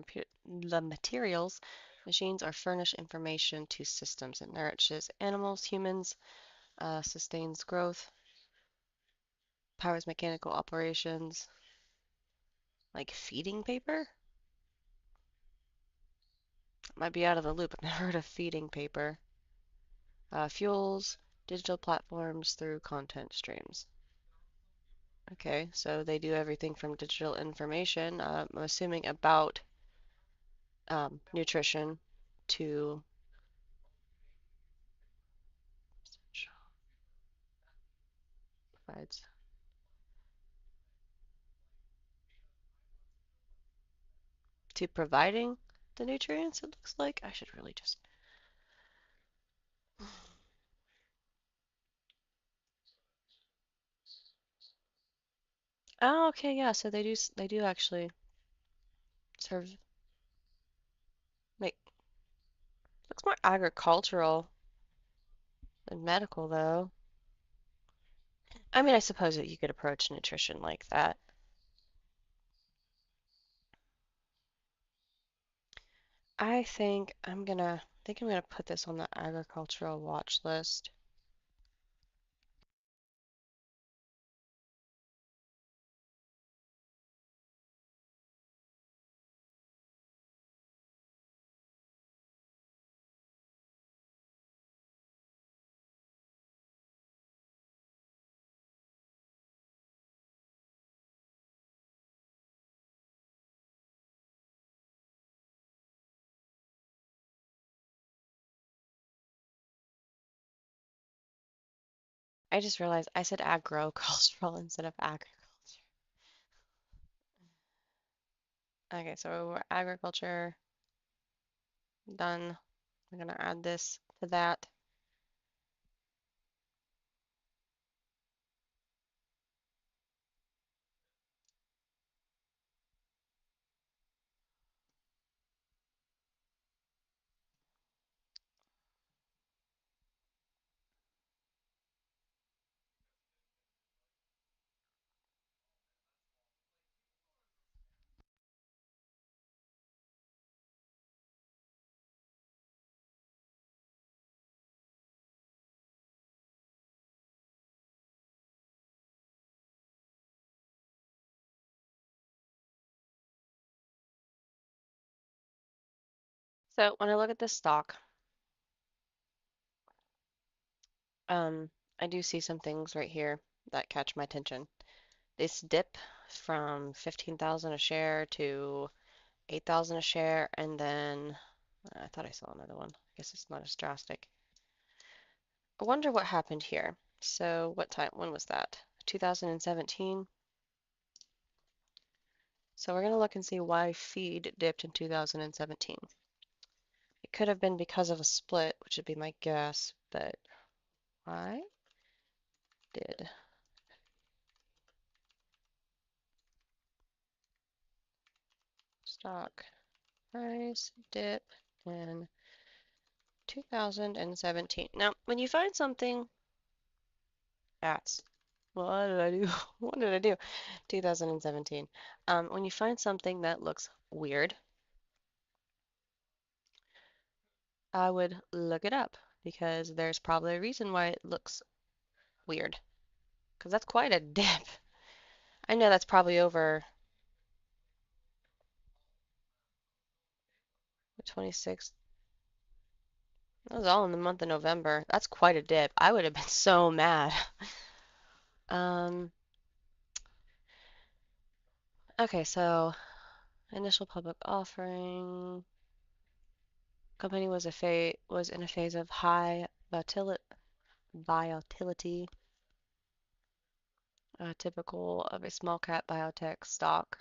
the materials, machines, or furnish information to systems. It nourishes animals, humans, sustains growth, powers mechanical operations, like feeding paper? Might be out of the loop. I've never heard of feeding paper. Fuels digital platforms through content streams. Okay, so they do everything from digital information, I'm assuming about nutrition to provides to providing the nutrients, it looks like. I should really just. Oh, okay, yeah, so they do actually serve make looks more agricultural than medical though. I mean, I suppose that you could approach nutrition like that. I think I'm gonna put this on the agricultural watch list. I just realized I said agricultural instead of agriculture. Okay, so we're agriculture done. I'm gonna add this to that. So when I look at this stock, um, I do see some things right here that catch my attention. This dip from 15,000 a share to 8,000 a share, and then I thought I saw another one. I guess it's not as drastic. I wonder what happened here. So what time, when was that? 2017. So we're gonna look and see why feed dipped in 2017. It could have been because of a split, which would be my guess, but why did stock price dip in 2017? Now, when you find something at, what did I do? What did I do? 2017. When you find something that looks weird, I would look it up because there's probably a reason why it looks weird. Because that's quite a dip. I know that's probably over the 26th. That was all in the month of November. That's quite a dip. I would have been so mad. Um, okay, so Initial public offering. Company was in a phase of high volatility, typical of a small cap biotech stock.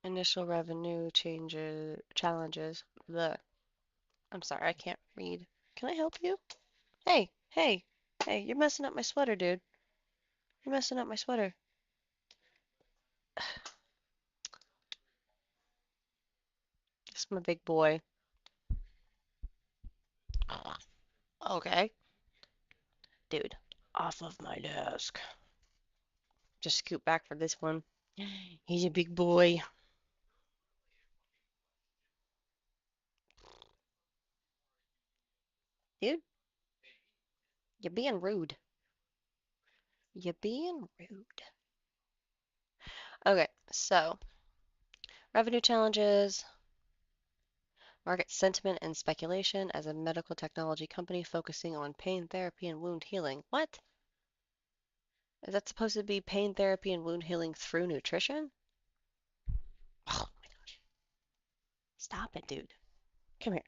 Initial revenue challenges. I'm sorry, I can't read. Can I help you? Hey, hey, hey, you're messing up my sweater, dude. You're messing up my sweater. It's my big boy. Okay. Dude, off of my desk. Just scoot back for this one. He's a big boy. Dude, you're being rude. You're being rude. Okay, so revenue challenges, market sentiment and speculation as a medical technology company focusing on pain therapy and wound healing. What? Is that supposed to be pain therapy and wound healing through nutrition? Oh my gosh. Stop it, dude. Come here.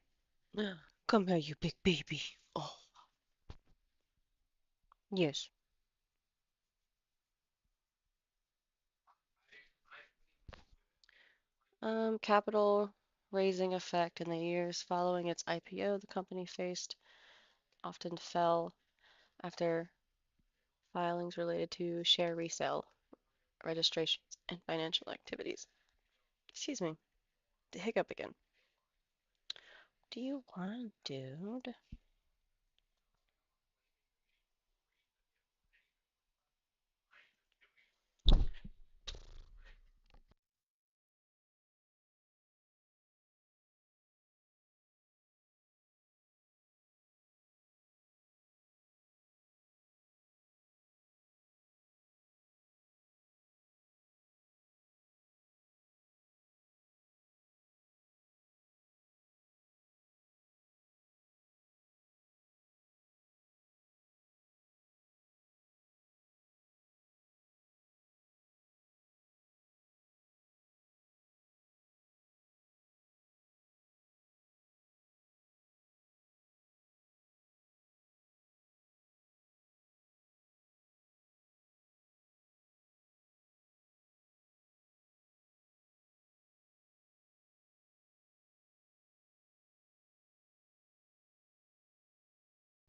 Come here, you big baby. Oh, yes. Capital raising effect in the years following its IPO, the company faced often fell after filings related to share resale, registrations, and financial activities. Excuse me, the hiccup again. Do you want, dude?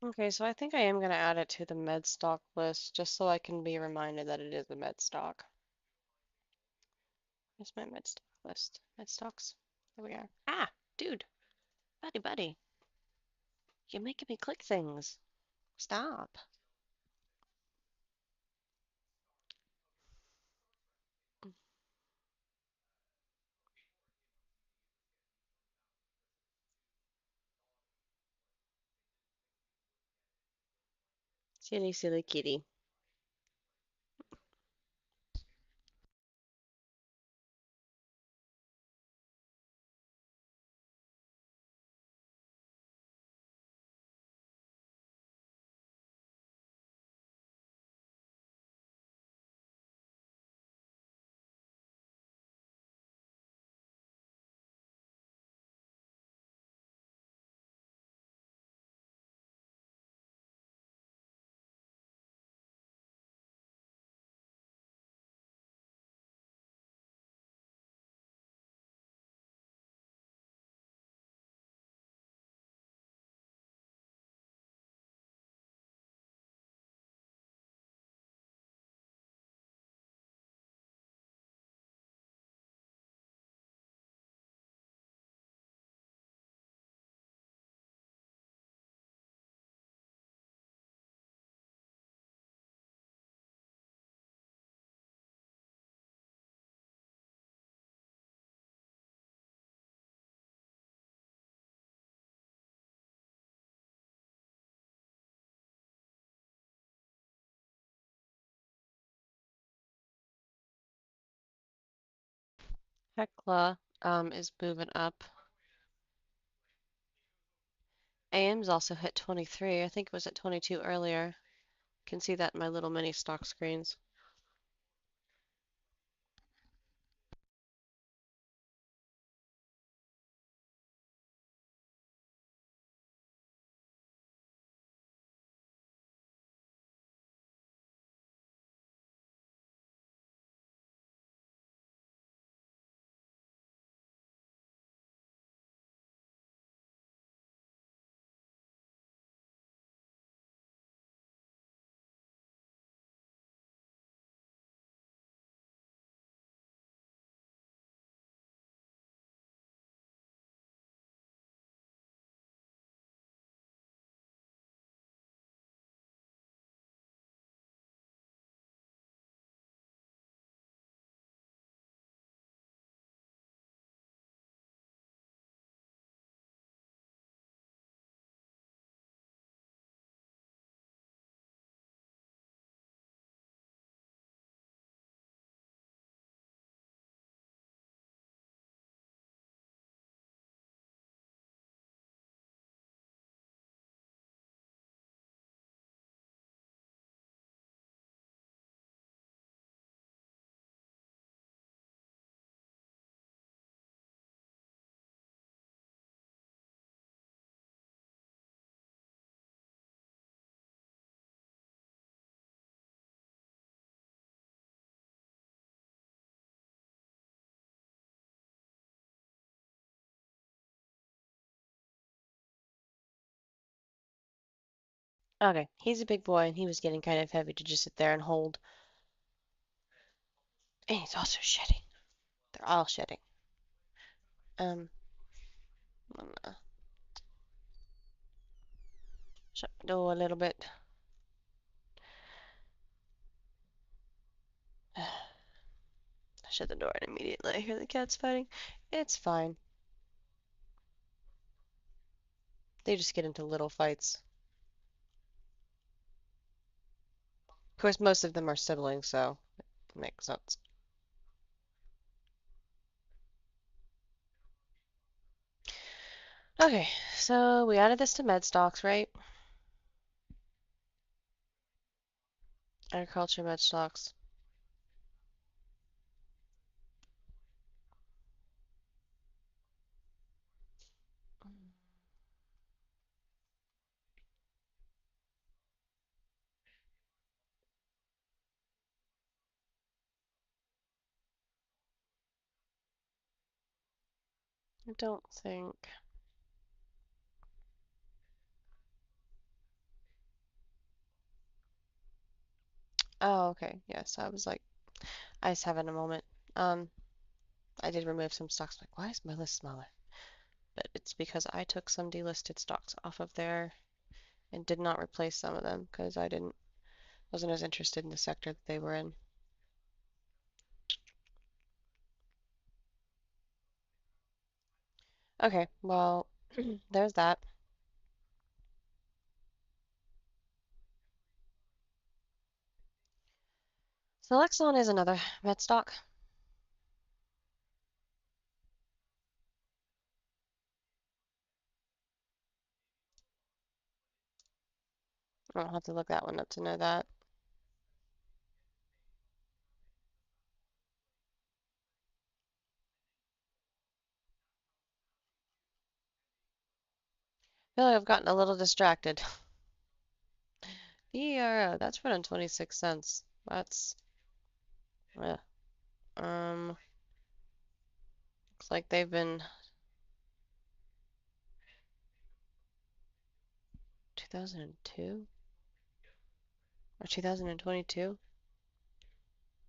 Okay, so I think I am going to add it to the med stock list just so I can be reminded that it is a med stock. Where's my med stock list? Med stocks. There we are. Ah, dude, buddy. You're making me click things. Stop. Silly, silly kitty. Hecla is moving up. AM's also hit 23. I think it was at 22 earlier. Can see that in my little mini stock screens. Okay, he's a big boy and he was getting kind of heavy to just sit there and hold. And he's also shedding. They're all shedding. I'm gonna shut the door a little bit. Shut the door and immediately I hear the cats fighting. It's fine. They just get into little fights. Of course, most of them are siblings, so it makes sense. Okay, so we added this to med stocks, right? Agriculture med stocks. I don't think. Oh, okay. Yes, I was like, I just having a moment. Um, I did remove some stocks. Like, why is my list smaller? But it's because I took some delisted stocks off of there and did not replace some of them because I didn't wasn't as interested in the sector that they were in. Okay, well, there's that. So Lexon is another med stock. I'll have to look that one up to know that. I feel like I've gotten a little distracted. VERO, that's running 26 cents. That's, uh, looks like they've been 2002 or 2022.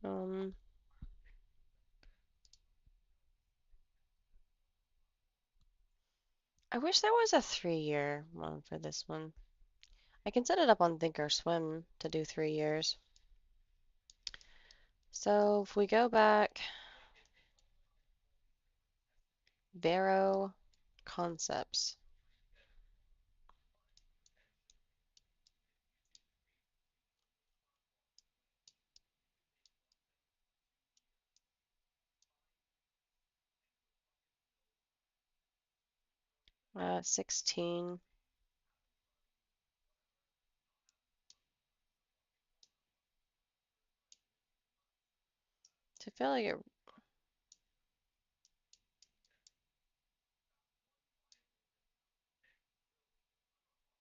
Um, I wish there was a 3-year one for this one. I can set it up on Thinkorswim to do 3 years. So if we go back, Vero Concepts. 16. So I feel like it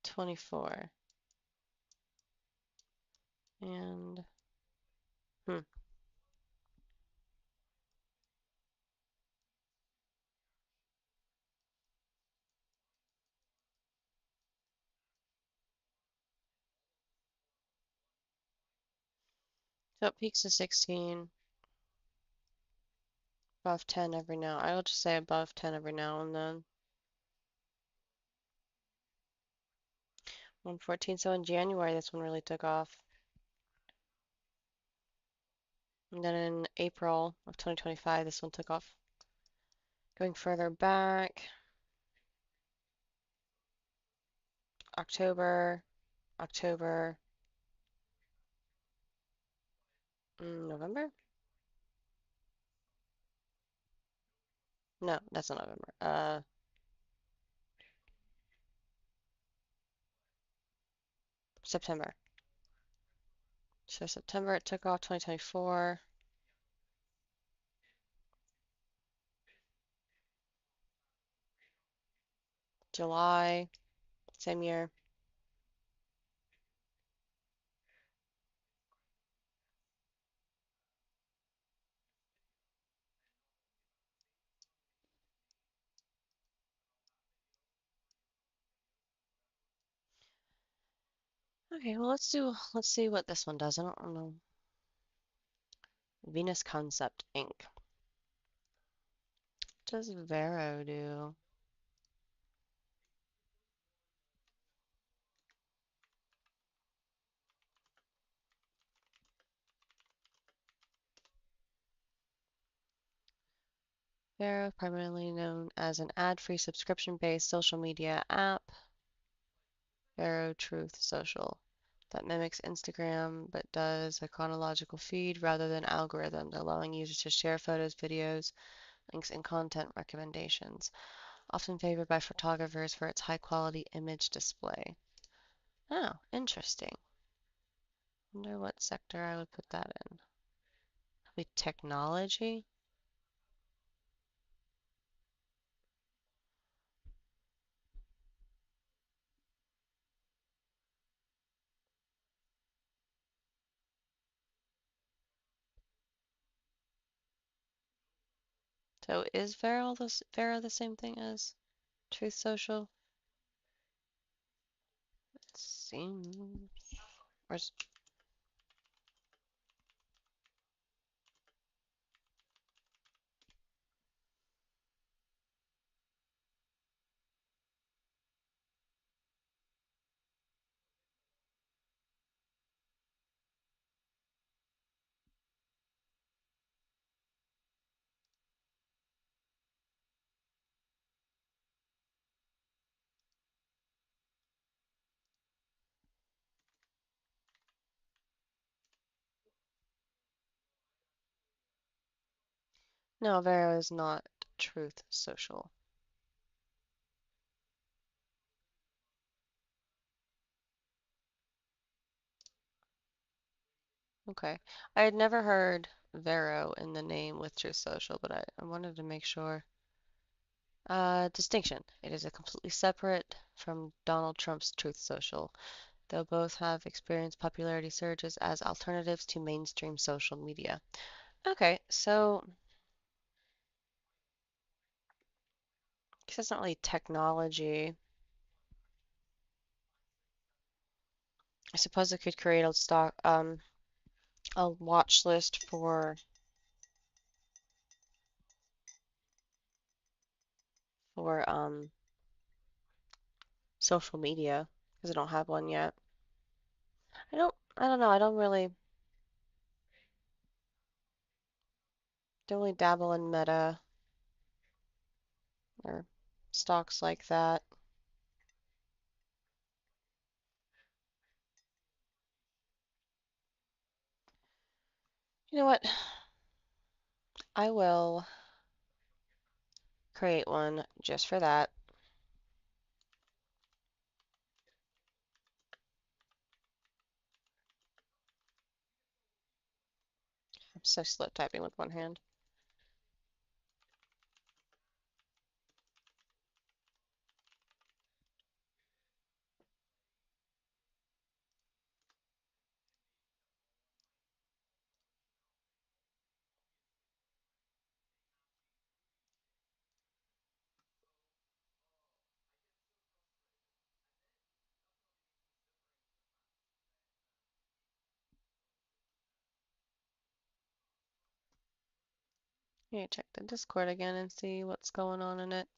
24. And hmm. So it peaks to 16, above 10 every now. I will just say above 10 every now and then. 114. So in January, this one really took off. And then in April of 2025, this one took off. Going further back, October, October, November? No, that's not November. September. So September it took off 2024. July, same year. Okay, well let's see what this one does. I don't know. Venus Concept Inc. What does Vero do? Vero, primarily known as an ad-free subscription-based social media app. Vero Truth Social that mimics Instagram but does a chronological feed rather than algorithms, allowing users to share photos, videos, links, and content recommendations, often favored by photographers for its high-quality image display. Oh, interesting. Wonder what sector I would put that in. Probably technology. So is Vero the same thing as Truth Social? It seems. Where's No, Vero is not Truth Social. Okay. I had never heard Vero in the name with Truth Social, but I wanted to make sure. Distinction. It is a completely separate from Donald Trump's Truth Social, though both have experienced popularity surges as alternatives to mainstream social media. Okay, so it's not really technology. I suppose I could create a watch list for social media because I don't have one yet. I don't know. I don't really dabble in Meta or stocks like that. You know what? I will create one just for that. I'm so slow typing with one hand. Yeah, check the Discord again and see what's going on in it.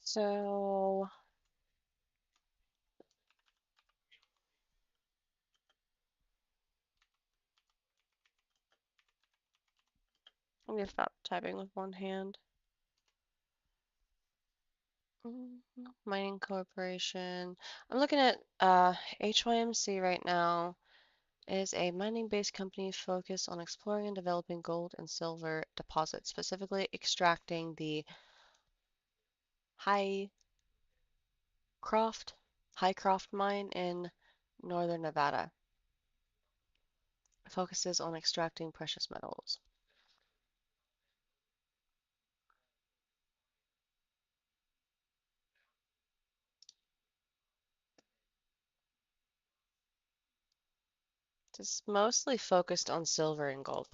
So I'm gonna stop typing with one hand. Mining Corporation. I'm looking at HYMC right now. Is a mining-based company focused on exploring and developing gold and silver deposits, specifically extracting the High Croft Highcroft mine in northern Nevada. It focuses on extracting precious metals. It's mostly focused on silver and gold.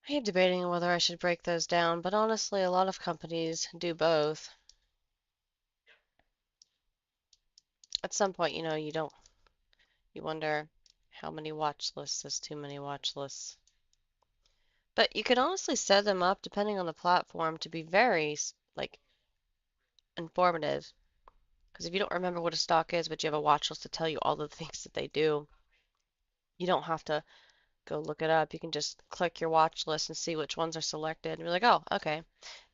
I keep debating whether I should break those down, but honestly, a lot of companies do both. At some point, you wonder how many watch lists is too many watch lists. But you could honestly set them up, depending on the platform, to be very, like, informative. Because if you don't remember what a stock is, but you have a watch list to tell you all the things that they do, you don't have to go look it up. You can just click your watch list and see which ones are selected and be like, oh, okay,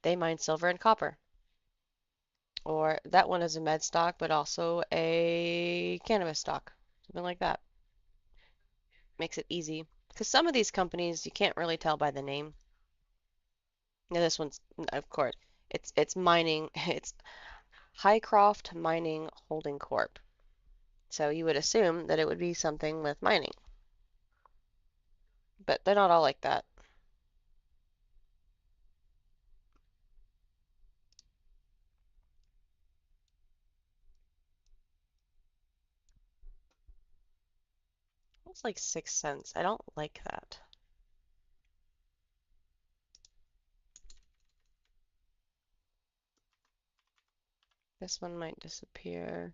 they mine silver and copper. Or that one is a med stock, but also a cannabis stock. Something like that. Makes it easy. Because some of these companies you can't really tell by the name. Now this one's, of course, it's mining. It's Highcroft Mining Holding Corp. So you would assume that it would be something with mining, but they're not all like that. It's like 6 cents. I don't like that. This one might disappear.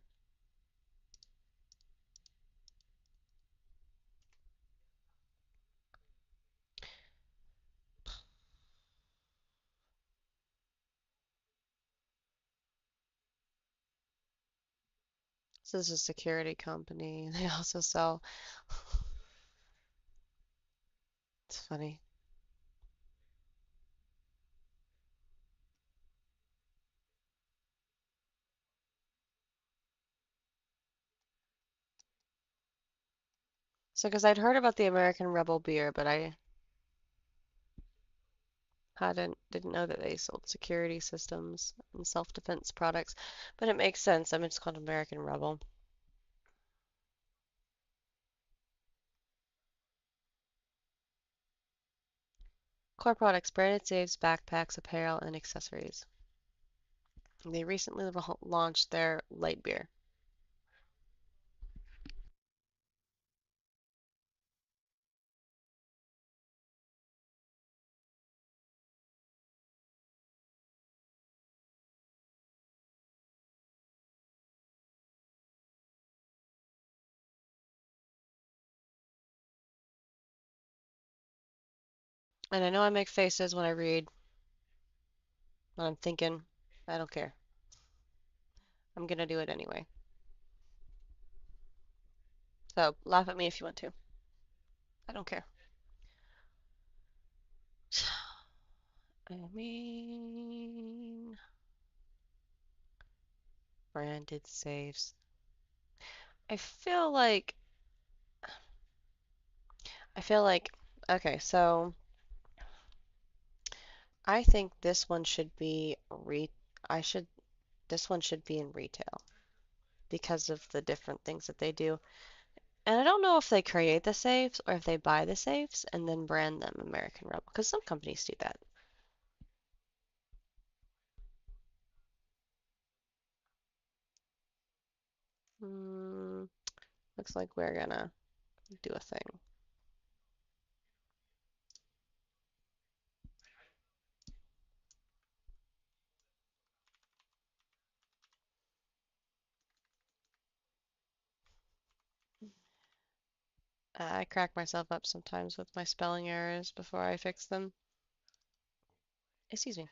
This is a security company. They also sell. It's funny. So, because I'd heard about the American Rebel beer, but I didn't know that they sold security systems and self-defense products. But it makes sense. I mean, it's called American Rebel. Core products, branded safes, backpacks, apparel, and accessories. They recently launched their light beer. And I know I make faces when I read, when I'm thinking. I don't care. I'm gonna do it anyway. So laugh at me if you want to. I don't care. I mean, branded safes. I feel like, I feel like, okay, so I think this one should be I should, this one should be in retail because of the different things that they do. And I don't know if they create the safes or if they buy the safes and then brand them American Rebel, because some companies do that. Hmm, looks like we're gonna do a thing. I crack myself up sometimes with my spelling errors before I fix them. Excuse me.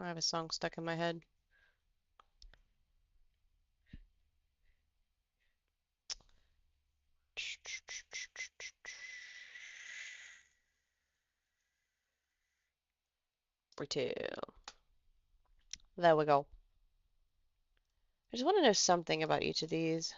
I have a song stuck in my head. Retail. There we go. I just want to know something about each of these.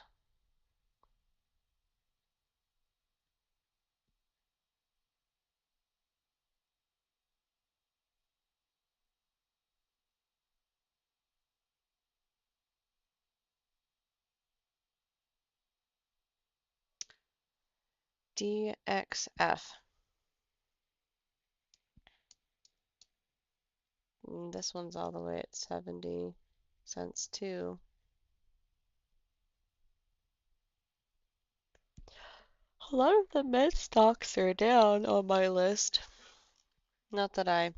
DXF. This one's all the way at 70 cents too. A lot of the med stocks are down on my list. Not that I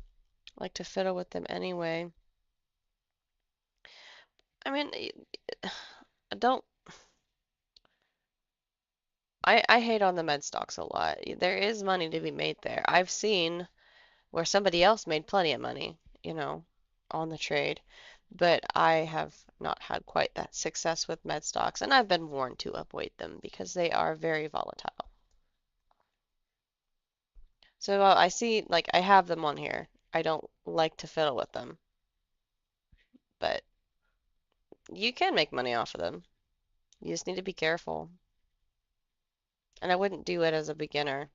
like to fiddle with them anyway. I mean, don't. I hate on the med stocks a lot. There is money to be made there. I've seen where somebody else made plenty of money, on the trade, but I have not had quite that success with med stocks, and I've been warned to avoid them because they are very volatile. So I see, like, I have them on here. I don't like to fiddle with them, but you can make money off of them. You just need to be careful. And I wouldn't do it as a beginner.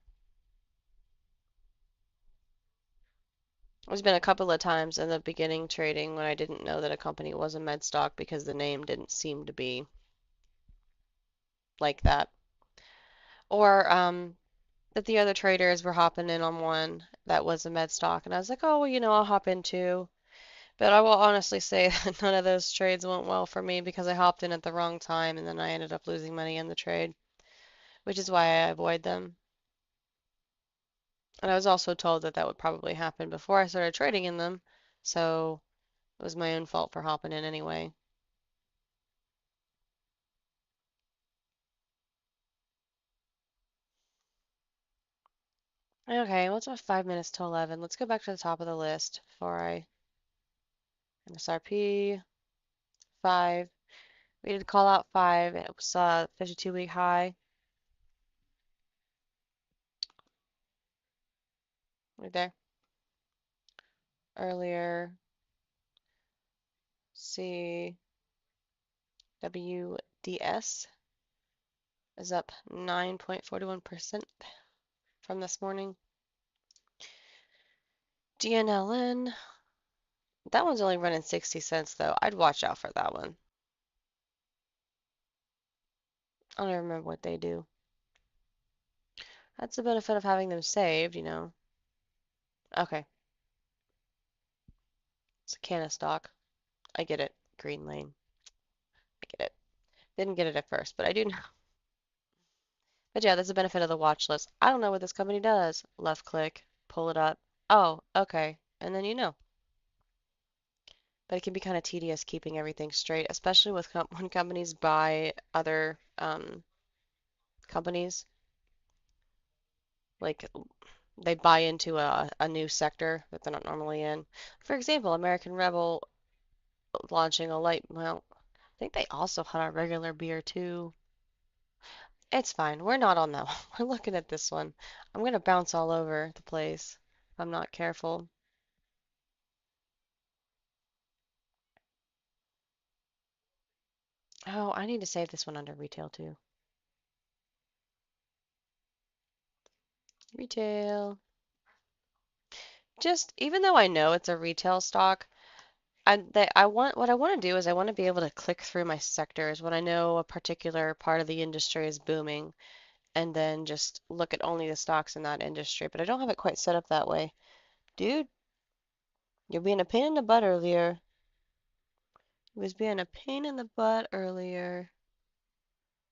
There's been a couple of times in the beginning trading when I didn't know that a company was a med stock because the name didn't seem to be like that. Or that the other traders were hopping in on one that was a med stock, and I was like, oh, well, I'll hop in too. But I will honestly say that none of those trades went well for me because I hopped in at the wrong time and then I ended up losing money in the trade, which is why I avoid them. And I was also told that that would probably happen before I started trading in them, so it was my own fault for hopping in anyway. Okay, well, it's about 5 minutes to 11. Let's go back to the top of the list before I MSRP 5. We did call out 5. It was a 52-week high right there earlier. CWDS is up 9.41% from this morning. DNLN, that one's only running 60 cents though. I'd watch out for that one. I don't even remember what they do. That's the benefit of having them saved. Okay, it's a can of stock. I get it. Green lane. I get it. Didn't get it at first, but I do now. But yeah, that's the benefit of the watch list. I don't know what this company does. Left click, pull it up. Oh, okay. And then you know. But it can be kind of tedious keeping everything straight, especially with when companies buy other companies. Like they buy into a new sector that they're not normally in. For example, American Rebel launching a light, well, I think they also had a regular beer too. It's fine. We're not on that one. We're looking at this one. I'm gonna bounce all over the place if I'm not careful. Oh, I need to save this one under retail too. Retail. Just even though I know it's a retail stock, I want what I want to do is I want to be able to click through my sectors when I know a particular part of the industry is booming and then just look at only the stocks in that industry. But I don't have it quite set up that way. Dude, you're being a pain in the butt earlier. He was being a pain in the butt earlier.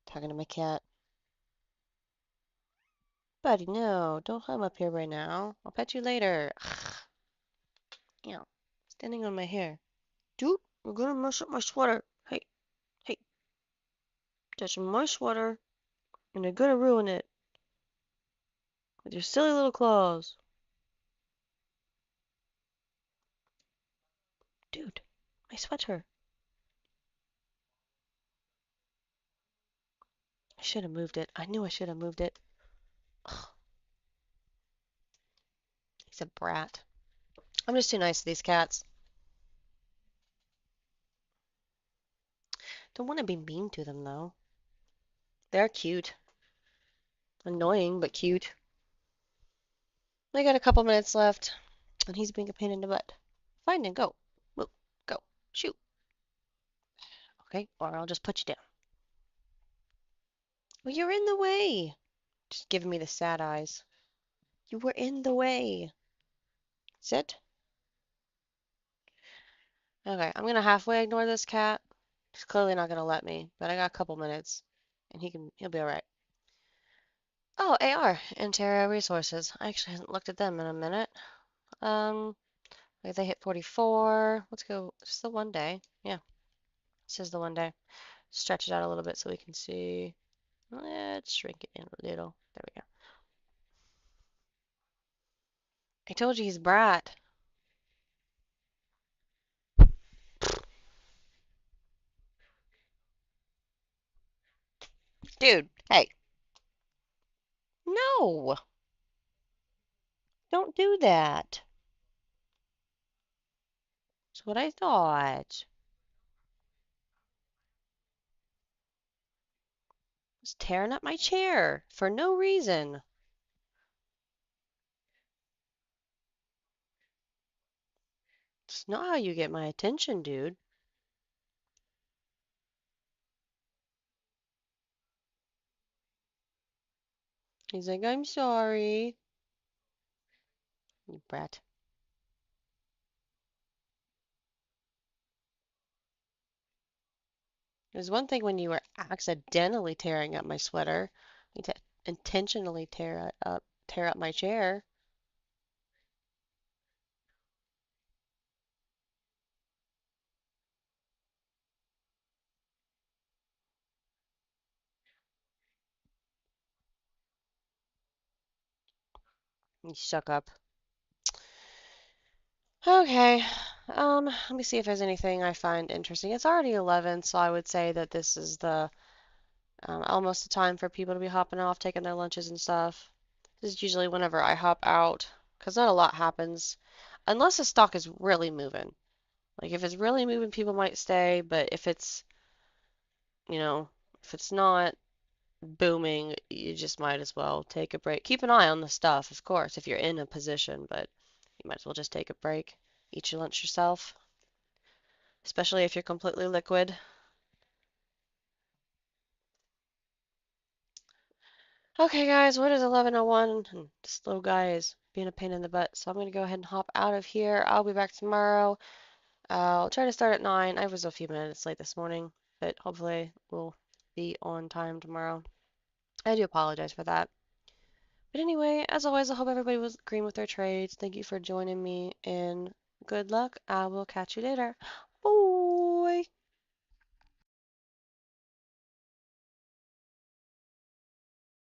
Talking to my cat. Buddy, no, don't come up here right now. I'll pet you later. Ew, standing on my hair. Dude, you're gonna mess up my sweater. Hey, hey, touching my sweater, and you're gonna ruin it with your silly little claws. Dude, my sweater. I should have moved it. I knew I should have moved it. Ugh, he's a brat. I'm just too nice to these cats. Don't want to be mean to them though. They're cute. Annoying, but cute. I got a couple minutes left, and he's being a pain in the butt. Find and go. Move. Go. Shoot. Okay, or I'll just put you down. Well, you're in the way. Just giving me the sad eyes. You were in the way. Sit. Okay, I'm gonna halfway ignore this cat. He's clearly not gonna let me, but I got a couple minutes, and he'll be all right. Oh, AR, Interior Resources. I actually haven't looked at them in a minute. Um, like they hit 44. Let's go. Just the one day. Yeah, this is the one day. Stretch it out a little bit so we can see. Let's shrink it in a little. There we go. I told you he's brat. Dude, hey. No, don't do that. That's what I thought. It's tearing up my chair for no reason. It's not how you get my attention, dude. He's like, I'm sorry. You brat. There's one thing when you were accidentally tearing up my sweater. You to intentionally tear up my chair. You suck up. Okay. Let me see if there's anything I find interesting. It's already 11, so I would say that this is the almost the time for people to be hopping off, taking their lunches and stuff. This is usually whenever I hop out, because not a lot happens, unless the stock is really moving. Like if it's really moving, people might stay, but you know, if it's not booming, you just might as well take a break. Keep an eye on the stuff, of course, if you're in a position, but you might as well just take a break. Eat your lunch yourself, especially if you're completely liquid. Okay, guys, what is 11:01? This little guy is being a pain in the butt, so I'm going to go ahead and hop out of here. I'll be back tomorrow. I'll try to start at 9. I was a few minutes late this morning, but hopefully we'll be on time tomorrow. I do apologize for that. But anyway, as always, I hope everybody was agreeing with their trades. Thank you for joining me, and good luck. I will catch you later. Bye.